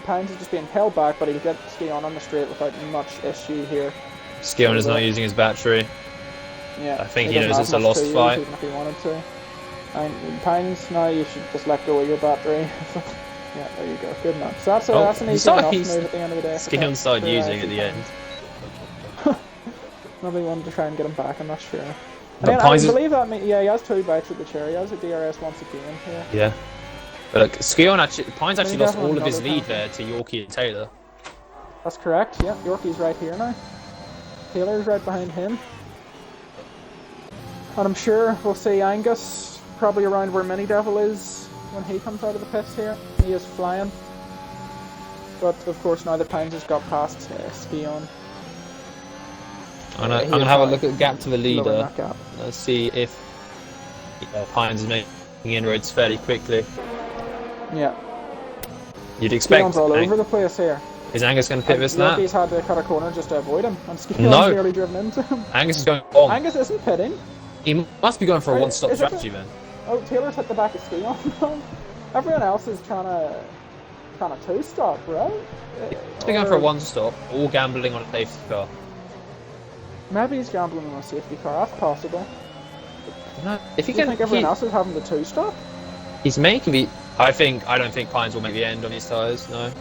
Pines is just being held back, but he'll get Skion on the straight without much issue here. Skion is not using his battery. Yeah, I think he knows it's a lost fight. Even if he wanted to. And Pines, now you should just let go of your battery. Yeah, there you go. Good enough. So that's an easy enough move at the end of the day. Skion started using at the end. Nobody wanted to try and get him back, I'm not sure. But I Pines believe that, he has 2 bites at the cherry. He has a DRS once again here. Yeah. But look, Pines actually lost all of his lead there to Yorkie and Taylor. That's correct, yeah. Yorkie's right here now. Taylor's right behind him. And I'm sure we'll see Angus probably around where Mini Devil is when he comes out of the pits here. He is flying. But of course now that Pines has got past Skion. I'm gonna have a look at the gap to the leader. Let's see if Pines is making inroads fairly quickly. Yeah. You'd expect. Skion's all over the place here. Is Angus going to pit this lap? Yorkie's had to cut a corner just to avoid him, and Skion's nearly driven into him. Angus is going long. Angus isn't pitting. He must be going for a one-stop strategy then. Oh, Taylor's hit the back of Skion. Everyone else is trying to two-stop, right? He must be going for a one-stop, all gambling on a safety car. Maybe he's gambling on a safety car. That's possible. No, if he Do you think everyone else is having the two-stop? He's making the. I don't think Pines will make the end on his tyres. No.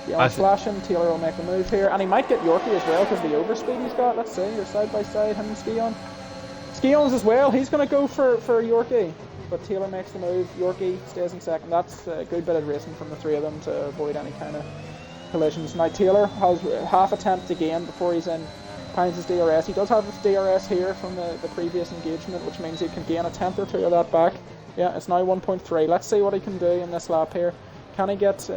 Yeah, I'm flashing. Taylor will make the move here, and he might get Yorkie as well because the overspeed he's got. Let's see, you're side by side, him and Skion. Skion's as well. He's going to go for Yorkie, but Taylor makes the move. Yorkie stays in second. That's a good bit of racing from the 3 of them to avoid any kind of collisions. Now Taylor has half attempt again before he's in Pines' DRS. He does have his DRS here from the previous engagement, which means he can gain a tenth or 2 of that back. Yeah, it's now 1.3. Let's see what he can do in this lap here. Can he get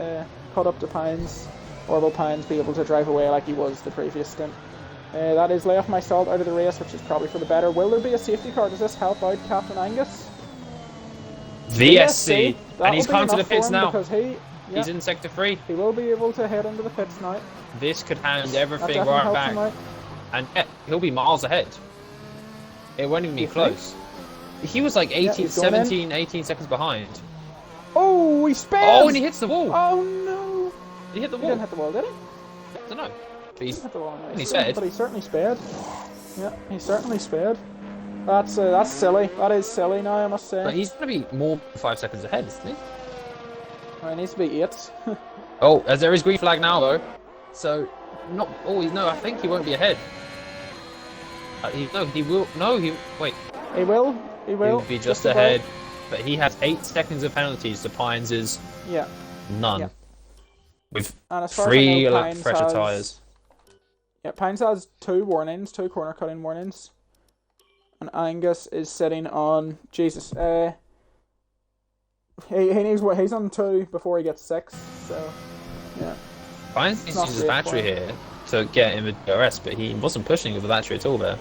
caught up to Pines, or will Pines be able to drive away like he was the previous stint? That is lay off my salt out of the race, which is probably for the better. Will there be a safety car? Does this help out Captain Angus? VSC, and he's come to the pits now. Because he's in sector 3. He will be able to head into the pits now. This could hand everything right back. And he'll be miles ahead. It won't even be close. He was like 18 seconds behind. Oh, he spins! Oh, and he hits the wall. Oh no! He hit the wall. He didn't hit the wall, did he? I don't know. He hit the wall, he sped. But he certainly sped. Yeah, he certainly sped. That's silly. That is silly now, I must say. But he's going to be more than 5 seconds ahead, isn't he? Well, it needs to be 8. Oh, as there is green flag now though. So, not. Oh no, I think he won't be ahead. He will. No, wait. He will. He will. He'll be just about. ahead. But he has 8 seconds of penalties to Pines' Yeah. none. Yeah. With And as far 3 as I know, lap Pines pressure has, tyres. Yeah, Pines has 2 warnings, 2 corner cutting warnings. And Angus is sitting on Jesus. He needs what he's on 2 before he gets 6. So yeah. Pines needs to use his battery here to get him a DRS, but he wasn't pushing with the battery at all there.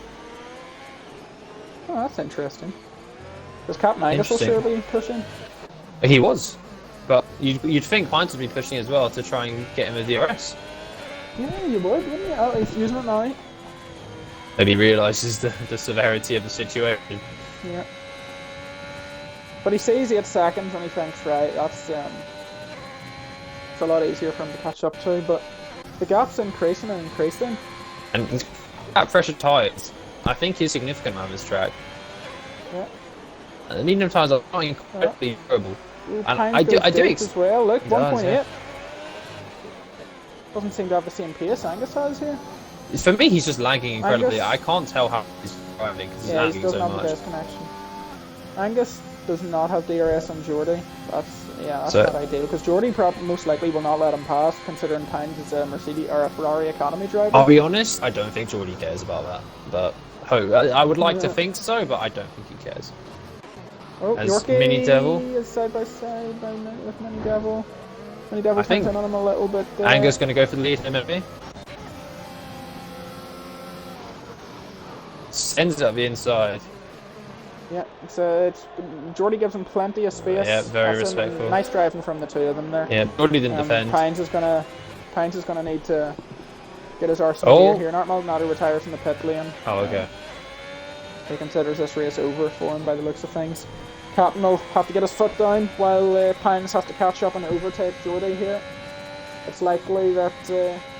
Oh, that's interesting. Because Captain Angus will surely be pushing. He was, but you'd think Pines would be pushing as well to try and get him a DRS. Yeah, you would, wouldn't you? Oh, he's using it now. Maybe he realises the severity of the situation. Yeah. But he sees 8 seconds and he thinks, right, that's it's a lot easier for him to catch up to, but the gap's increasing and increasing. And at pressure tyres, I think is significant around this track. Yeah. And the medium tyres are not incredibly durable. Ooh, And Pines I do goes as well. Look, 1.8. yeah. Doesn't seem to have the same pace Angus has here. For me, he's just lagging incredibly. Angus, I can't tell how he's driving because he's yeah, he lagging doesn't so have the much. best connection. Angus does not have DRS on Geordie. That's So- not ideal because Geordie most likely will not let him pass, considering Pines is a Mercedes or a Ferrari economy driver. I'll be honest, I don't think Geordie cares about that. But I would like to think so, but I don't think he cares. Oh, As Yorkie Mini Devil. is side by side with Mini Devil. Mini Devil I think comes in on him a little bit there. Angus going to go for the lead here, maybe. Sends it up the inside. Yeah, it's Geordie gives him plenty of space. Yeah, very That's respectful. Nice driving from the 2 of them there. Yeah, Geordie didn't defend. Pines is gonna need to get his arsenal here. Not Maldonado retires from the pit lane. Oh, okay. He considers this race over for him by the looks of things. Captain will have to get his foot down while Pines has to catch up and overtake Geordie here. It's likely that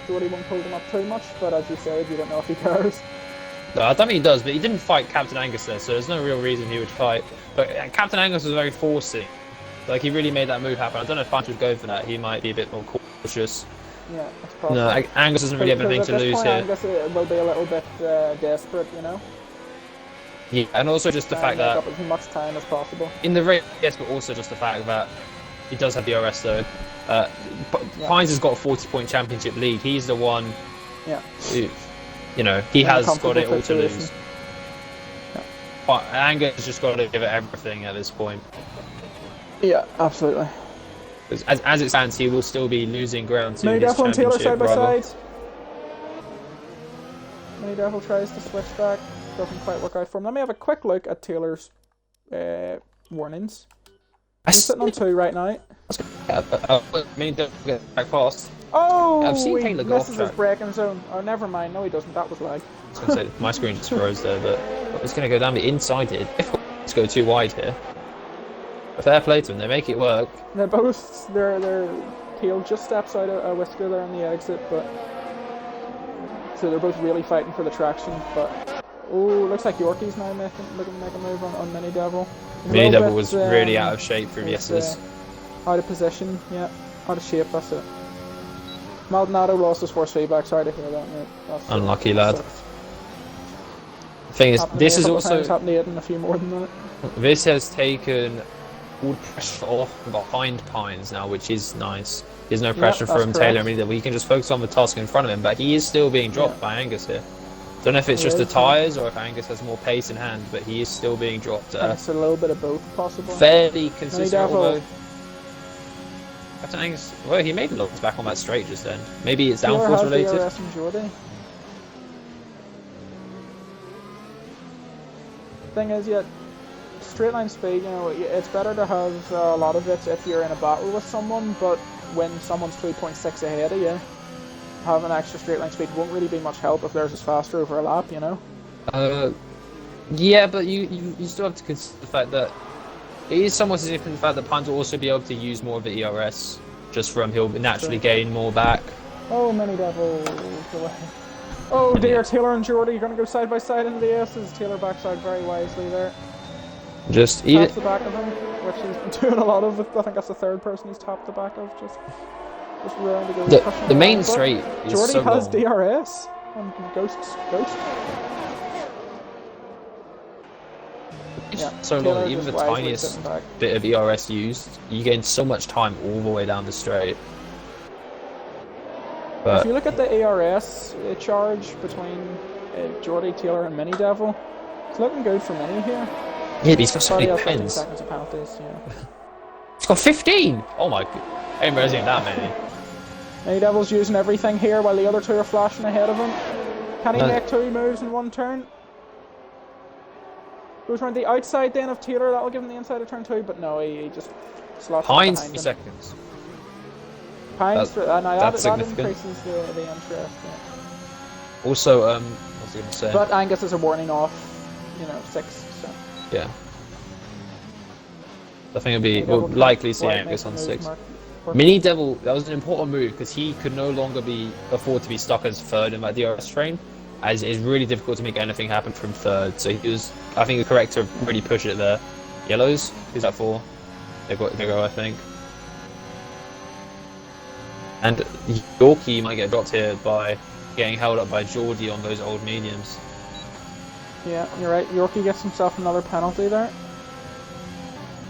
Geordie won't hold him up too much, but as you said, you don't know if he cares. No, I don't think he does, but he didn't fight Captain Angus there, so there's no real reason he would fight. But Captain Angus was very forcing. Like, he really made that move happen. I don't know if Pines would go for that. He might be a bit more cautious. Yeah, that's possible. No, Angus doesn't really have anything to lose here. Angus will be a little bit desperate, you know? Yeah, and also just the fact that up as much time as possible. in the race, yes, but also just the fact that he does have the RS though. Pines has got a 40-point championship lead. He's the one who, you know, he has got it all to lose. Yeah. But Angus has just got to give it everything at this point. Yeah, absolutely. As it stands, he will still be losing ground to Mini his Devil and Taylor championship side by rival. side. Mini Devil tries to switch back. Doesn't quite work out for him. Let me have a quick look at Taylor's warnings. He's sitting on 2 right now. Mini Devil get back past. Oh, I've seen he Taylor go off misses his track. braking zone. Oh, never mind. No, he doesn't. That was lag. I was going to say, my screen just froze there, but it's going to go down the inside here. Difficult to go too wide here. But fair play to them, they make it work. They're both, their tail just steps out a whisker there on the exit, but so they're both really fighting for the traction. But oh, looks like Yorkie's now looking to make a move on Mini Devil. Mini Devil was really out of shape previous to this. Out of position, yeah, out of shape. That's it. Maldonado lost his force feedback. Sorry to hear that, mate. That's, Unlucky lad. The thing is, this is also happened to Aiden a few more than that. this has taken all pressure off behind Pines now, which is nice. There's no pressure from Taylor. I mean, he can just focus on the task in front of him, but he is still being dropped by Angus here. Don't know if it's just the tyres or if Angus has more pace in hand, but he is still being dropped. It's a little bit of both possible. Fairly consistent, although. Devil. Captain Angus, well, he made lots back on that straight just then. Maybe it's Taylor downforce has related. DRS and Geordie. Thing is, yet straight line speed, you know, it's better to have a lot of it if you're in a battle with someone, but when someone's 3.6 ahead of you, having extra straight line speed won't really be much help if theirs is faster over a lap, you know? Yeah, but you still have to consider the fact that it is somewhat significant the fact that Pines will also be able to use more of the ERS just from he'll naturally gain more back. Oh, Mini Devil away. Oh dear, Taylor and Jordy are going to go side by side into the S's. Taylor backs out very wisely there. Just eat Taps it. the back of him, which he's been doing a lot of. I think that's the third person he's tapped the back of. Just round to go. The main straight is Jordy so has long. DRS on Ghost. It's Yeah, so Taylor long, even just the wisely tiniest sitting back. bit of ERS used, you gain so much time all the way down the straight. If But you look at the ARS charge between Jordy, Taylor, and Mini Devil, it's looking good for Mini here. yeah, he's got so Sorry, many 15 pens. seconds of penalties. Yeah. He's got 15! Oh my god. I ain't realizing that many. Mini Devil's using everything here while the other two are flashing ahead of him. Can he No. make two moves in one turn? Goes around the outside then of Taylor, that'll give him the inside of turn 2, but no, he just slots it Hines, behind 3 him. seconds. Pines, That- now that's that significant. increases the interest. Yeah. Also, what was I going to say? But Angus is a warning off, 6, so. Yeah. I think Mini we'll Devil likely see might Angus make on the 6. move mark. Mini Devil, that was an important move because he could no longer afford to be stuck as third in that DRS train, as it's really difficult to make anything happen from third. So he was, I think, the correct to really push it there. Yellows, who's that for? They go, I think. And Yorkie might get dropped here by getting held up by Geordie on those old mediums. Yeah, you're right. Yorkie gets himself another penalty there.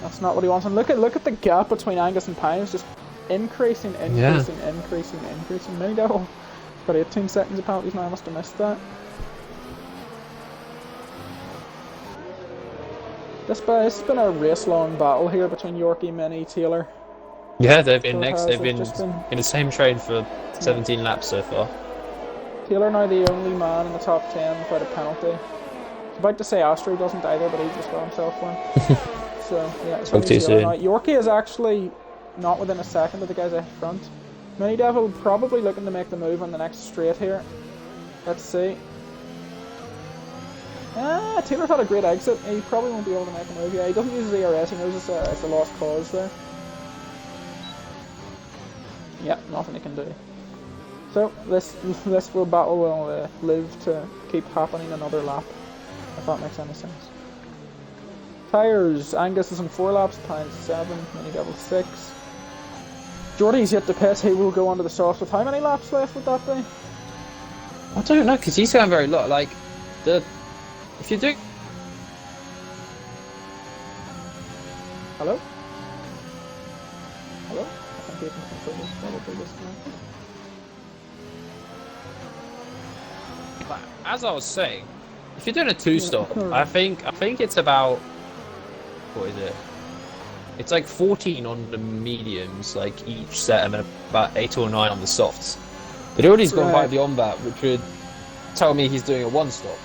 That's not what he wants. And look at the gap between Angus and Pines, just increasing. Mini Devil got 18 seconds of penalties now. I must have missed that. This has been a race-long battle here between Yorkie, Mini, Taylor. Yeah, they've been So next. has They've it been just been- in the same train for 17 laps so far. Taylor now the only man in the top 10 without a penalty. I was about to say Astro doesn't either, but he just got himself one. So yeah, it's Spoke only too Taylor soon. now. Yorkie is actually not within a second of the guys at front. Mini Devil probably looking to make the move on the next straight here. Let's see. Taylor's had a great exit. He probably won't be able to make a move. Yeah, he doesn't use his ERS. He knows it's a lost cause there. Yeah, nothing he can do. So this battle will live to keep happening another lap, if that makes any sense. Tyres, Angus is on 4 laps, Pines 7, Mini Devil 6. Jordy's yet to pit, he will go onto the softs with how many laps left would that be? I don't know because he's going very low. Like if you do. Hello? Hello? I think you can control this, probably disconnected. As I was saying, if you're doing a 2-stop, I think it's about, what is it? It's like 14 on the mediums, like each set, and then about 8 or 9 on the softs. But already's gone Right. right beyond that, which would tell me he's doing a 1-stop.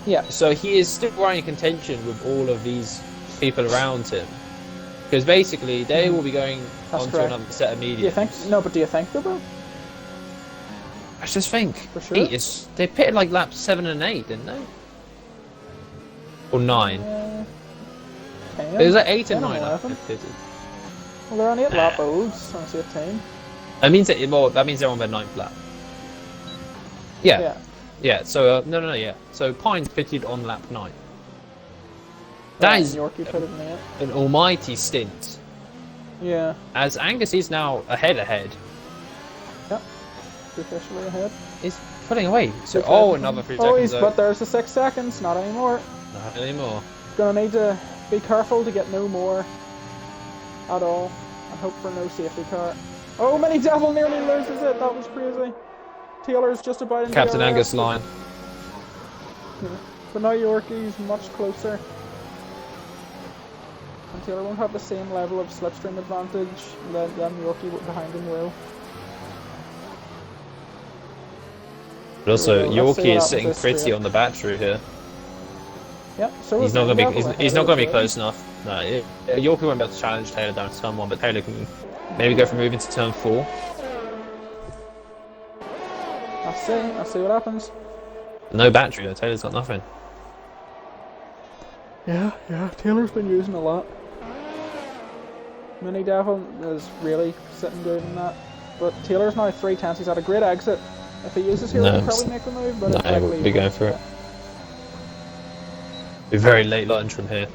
Yeah. So he is still running contention with all of these people around him, because basically they will be going That's onto correct. another set of Do you mediums. think? No, but do you think they will? I just think For sure. they pitted like laps 7 and 8, didn't they? Or 9. 10? It was like 8 10 and and 9 laps 11. they pitted. Well, they're on 8 lap olds, on 18. That means that means they're on their 9th lap. Yeah. So no. Yeah. So Pines pitted on lap 9. That And is Yorkie put it in 8. an almighty stint. Yeah. As Angus is now ahead. Yep. Officially ahead. Is putting away. So Okay. another 3 Oh, seconds. but there's the 6 seconds. Not anymore. Not anymore. Gonna need to be careful to get no more at all, and hope for no safety car. Oh, Mini Devil nearly loses it. That was crazy. Taylor's just about in Captain the Angus line. Yeah. But now Yorkie's much closer. And Taylor won't have the same level of slipstream advantage that Yorkie behind him will. But also Let's see what Yorkie is happens sitting this pretty straight. on the battery here. Yep, so He's is not Mini gonna be. Devil He's ahead not of gonna be him. close enough. No, Yorkie won't be able to challenge Taylor down to turn 1, but Taylor can maybe go for move into turn 4. I'll see what happens. No battery though. Taylor's got nothing. Yeah, Taylor's been using a lot. Mini Devil is really sitting good in that. But Taylor's now 3 tenths. He's had a great exit. If he uses here, No, he'll probably make the move, but no, it's he likely wouldn't be going for it. Be very late lunge from here.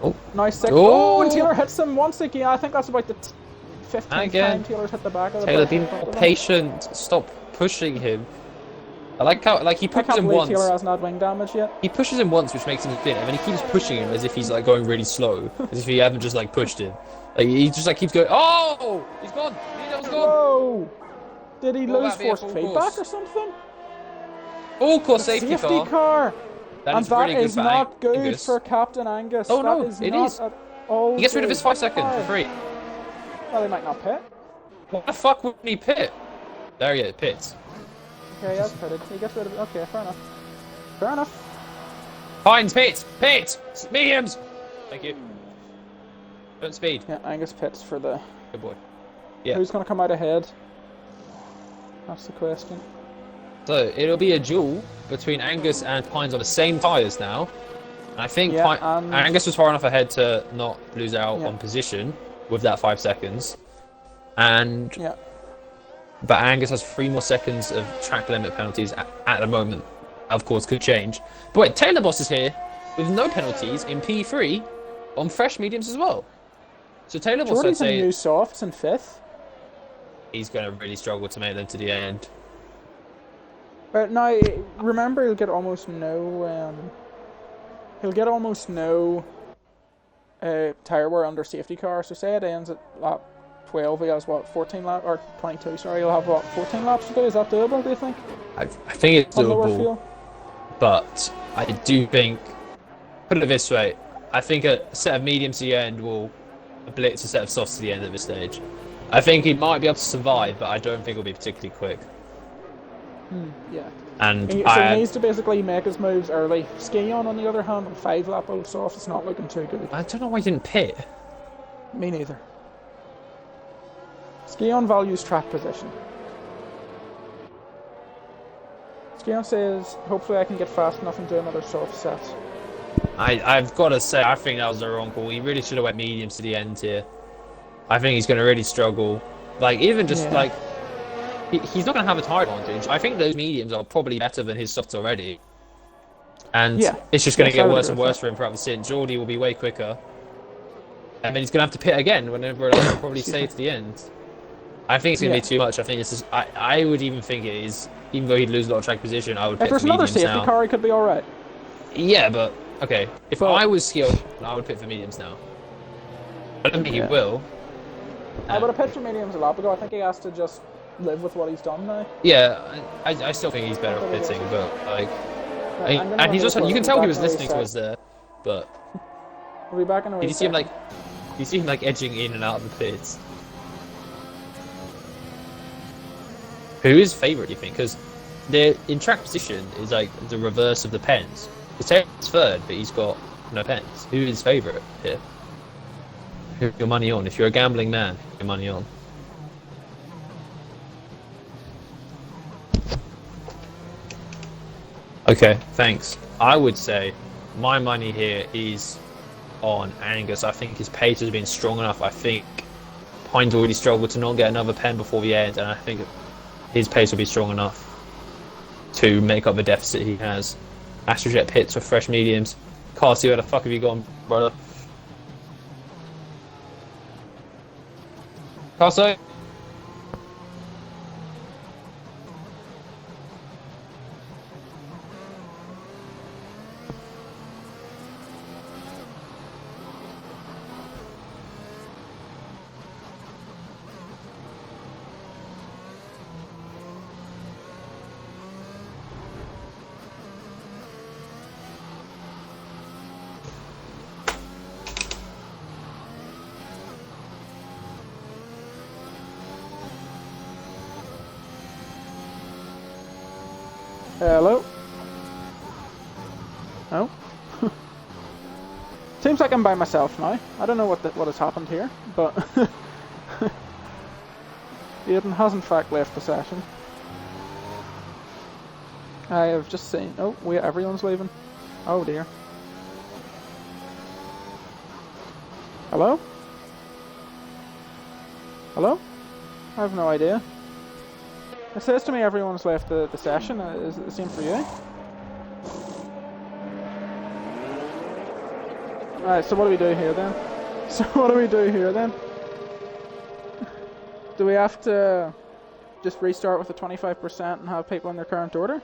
Oh, Nice sick. Oh! Oh, and Taylor hits him once again. I think that's about the 15th Again. time Taylor's hit the back of the Taylor, back be of the more front of him. patient. Stop pushing him. I like how, like, he I pushes can't him believe once. Taylor hasn't had wing damage yet. He pushes him once, which makes him spin, and then he keeps pushing him as if he's like going really slow, as if he hadn't just like pushed him. Like he just like keeps going. Oh, he's gone. Needle's gone. Whoa! Did he Will lose that be a forced full feedback course? or something? Full course The safety, safety car. car. That And is that really good is for not good Angus. for Captain Angus. Oh, That no, is it not is. at all He gets rid of good. his 5 seconds for free. Well, they might not pit. What the fuck would he pit? There he is, pits. Okay, he has pitted. He gets rid of it. Okay, fair enough. Fair enough. Fine, pits, mediums. Thank you. Don't speed. Yeah, Angus pits for the... Good boy. Yeah. Who's going to come out ahead? That's the question. So it'll be a duel between Angus and Pines on the same tyres now. And I think Yeah, and- Angus was far enough ahead to not lose out Yeah. on position with that 5 seconds. And Yeah. but Angus has 3 more seconds of track limit penalties at the moment. Of course, could change. But wait, Taylor Boss is here with no penalties in P3 on fresh mediums as well. So Taylor Boss, I'd Jordy's in say new softs in 5th. he's going to really struggle to make them to the end. But now, remember, he'll get almost no... tyre wear under safety car. So say it ends at lap 12, he has what, 14 laps, or 22, sorry, he'll have what, 14 laps to do? Is that doable, do you think? I think it's On lower doable. fuel? But I do think, put it this way, I think a set of mediums to the end will blitz a set of softs to the end at this stage. I think he might be able to survive, but I don't think it'll be particularly quick. Yeah. And So he needs to basically make his moves early. Skion, on the other hand, on 5 lap old soft, it's not looking too good. I don't know why he didn't pit. Me neither. Skion values track position. Skion says, hopefully I can get fast enough and do another soft set. I've got to say, I think that was the wrong call. He really should have went mediums to the end here. I think he's going to really struggle. Like, even just Yeah. like, he's not going to have a tire advantage. I think those mediums are probably better than his softs already. And Yeah. it's just going to Yes, I get would worse agree and with worse that. for him throughout the stint. Geordie will be way quicker. And then he's going to have to pit again whenever it'll probably stay to the end. I think it's going to be too much. I think it's just, I would even think it is, even though he'd lose a lot of track position, I would If pit there's for another mediums safety now. car, he could be alright. Yeah, but, okay. If But- I was skilled, I would pit for mediums now. I don't think Yeah. he will. I would have pitched for mediums a lap ago. I think he has to just live with what he's done now. Yeah, I still think he's better at pitting, but like, Right, I'm gonna and he's go also, for you it. can tell he Back was in a wee listening to sec. us there, but We'll be back in a wee did you see him second. like, you see him like edging in and out of the pits? Who is favourite, do you think? Because they're in track position is like the reverse of the pens. The Taylor's third, but he's got no pens. Who is favourite here? Who your money on? If you're a gambling man, your money on. Okay, thanks. I would say my money here is on Angus. I think his pace has been strong enough. I think Pines already struggled to not get another pen before the end, and I think his pace will be strong enough to make up the deficit he has. Astrojet pits for fresh mediums. Carsey, where the fuck have you gone, brother? Carsey? Hello? No? Seems like I'm by myself now. I don't know what has happened here, but Aiden has in fact left the session. I have just seen... Oh, wait, everyone's leaving. Oh dear. Hello? Hello? I have no idea. It says to me everyone's left the session. Is it the same for you? Alright, so what do we do here then? Do we have to just restart with the 25% and have people in their current order?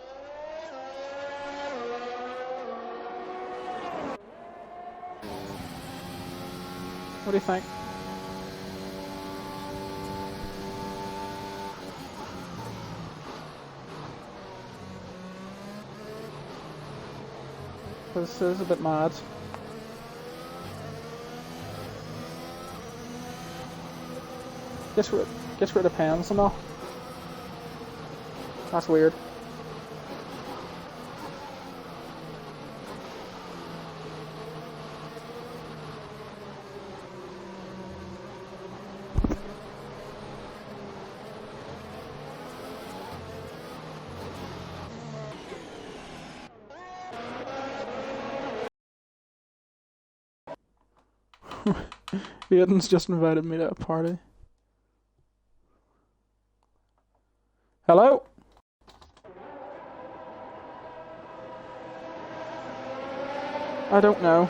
What do you think? This is a bit mad. Guess where the pens and all. That's weird. Aiden's just invited me to a party. Hello? I don't know.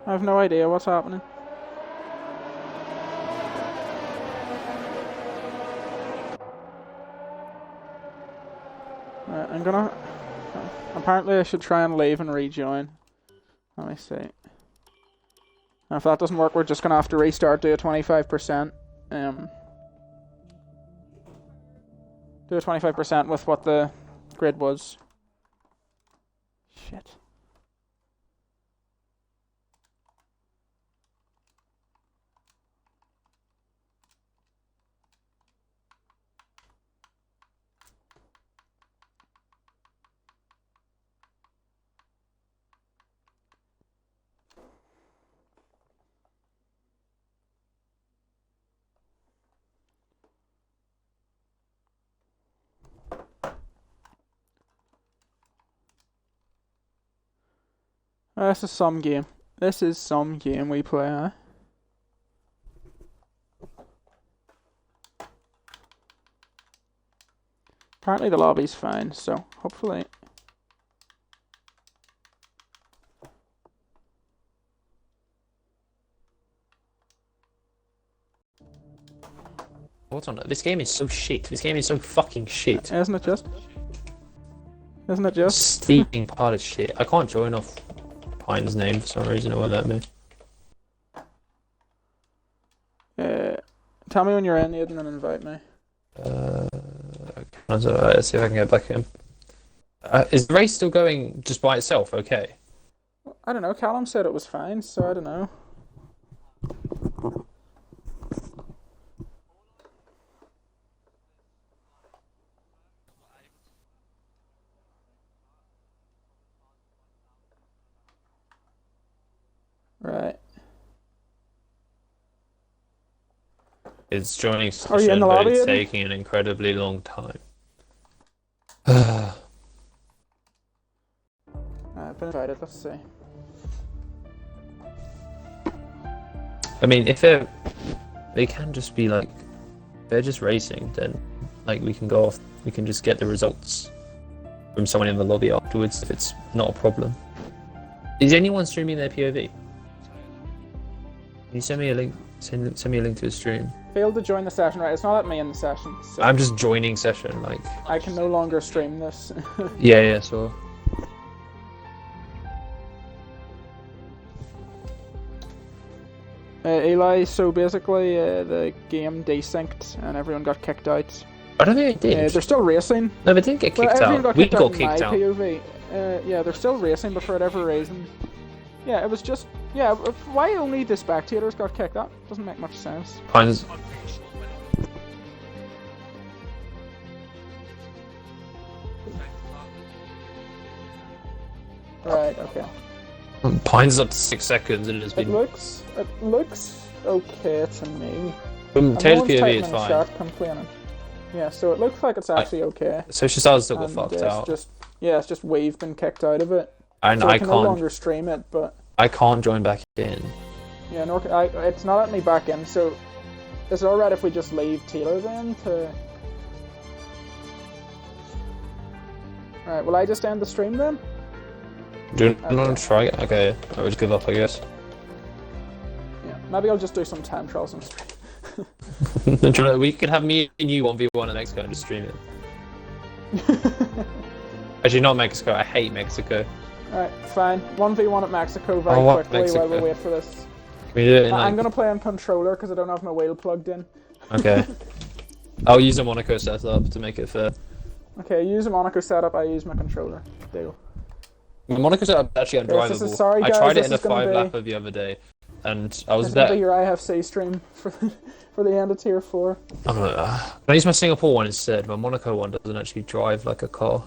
I have no idea what's happening. Right, I'm gonna... Apparently I should try and leave and rejoin. Let me see. And if that doesn't work, we're just gonna have to restart, do a 25%. Do a 25% with what the grid was. Shit. This is some game. This is some game we play, huh? Apparently the lobby's fine, so hopefully... What's on? This game is so shit. This game is so fucking shit. Isn't it just? Isn't it just? Steaming part of shit. I can't join off Pine's name for some reason. It won't let me. Tell me when you're in, Aidan, and invite me. Let's see if I can get back in. Is the race still going just by itself? Okay. I don't know. Callum said it was fine, so I don't know. Right. It's joining Are you in session, the but lobby, it's Aidan? taking an incredibly long time. I've been invited. Let's see. I mean, if they can just be like, they're just racing, then like we can go off, we can just get the results from someone in the lobby afterwards if it's not a problem. Is anyone streaming their POV? Can you send me a link? Send me a link to a stream. Failed to join the session, right? It's not letting me in the session. So I'm just joining session, like. I can no longer stream this. Yeah, so. Eli, so basically the game desynced and everyone got kicked out. I don't think it did. They're still racing. No, they didn't get kicked everyone out. got We kicked got out in my kicked out. POV. Yeah, they're still racing, but for whatever reason. Yeah, it was just... Yeah, why only the spectators got kicked out? Doesn't make much sense. Pines. Right, okay. Pines up to 6 seconds and it has It been. looks okay to me. From And Taylor's no one's POV, typing it's in the fine. chat complaining. Yeah, so it looks like it's actually okay. Social Stars still got And fucked it's out. just... Yeah, it's just we've been kicked out of it. And So I I can no can't. longer stream it, but... I can't join back in. Yeah, it's not letting me back in, so Is it alright if we just leave Taylor then to... Alright, will I just end the stream then? Do you want to try it? Okay, I would give up, I guess. Yeah, maybe I'll just do some time trials on stream. We could have me and you 1v1 at Mexico and just stream it. Actually, not Mexico. I hate Mexico. Alright, fine. 1v1 at Mexico very quickly Mexico. while we wait for this. Can we do it in, like... I'm gonna play on controller because I don't have my wheel plugged in. Okay. I'll use a Monaco setup to make it fair. Okay, use a Monaco setup, I use my controller. Deal. The Monaco setup is actually undrivable. Sorry, I guys, tried it this in a is gonna 5-lapper the other day, and I was This is gonna there. be your IFC stream for the end of tier 4. I'm gonna, I use my Singapore one instead. My Monaco one doesn't actually drive like a car.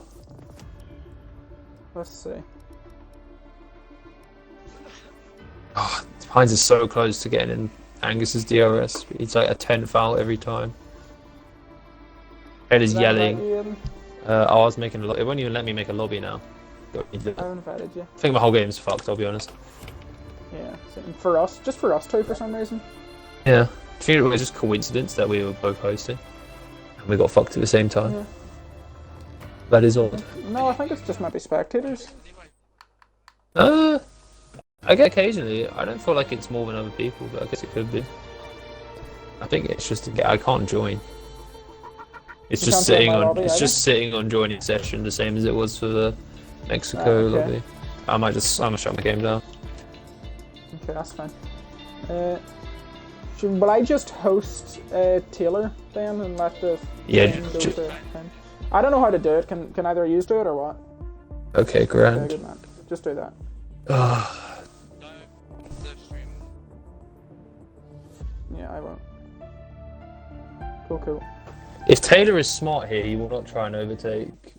Let's see. Oh, Hines is so close to getting in Angus's DRS. He's like a 10 foul every time. Ed is yelling. I was making a lobby. It won't even let me make a lobby now. I invited you. I think my whole game's fucked, I'll be honest. Yeah, same. For us, just for us two for some reason. Yeah. I think it was just coincidence that we were both hosting. And we got fucked at the same time. Yeah. That is odd. No, I think it's just maybe spectators. I get occasionally. I don't feel like it's more than other people, but I guess it could be. I think it's just I can't join. It's You just can't join sitting my on. lobby It's either? just sitting on joining session, the same as it was for the Mexico okay. lobby. I'm gonna shut my game down. Okay, that's fine. Will I just host Taylor then and let the thing go to him? I don't know how to do it. Can either of you do it or what? Okay, Okay, grand. good man. Just do that. Yeah, I won't. Cool. If Taylor is smart here, he will not try and overtake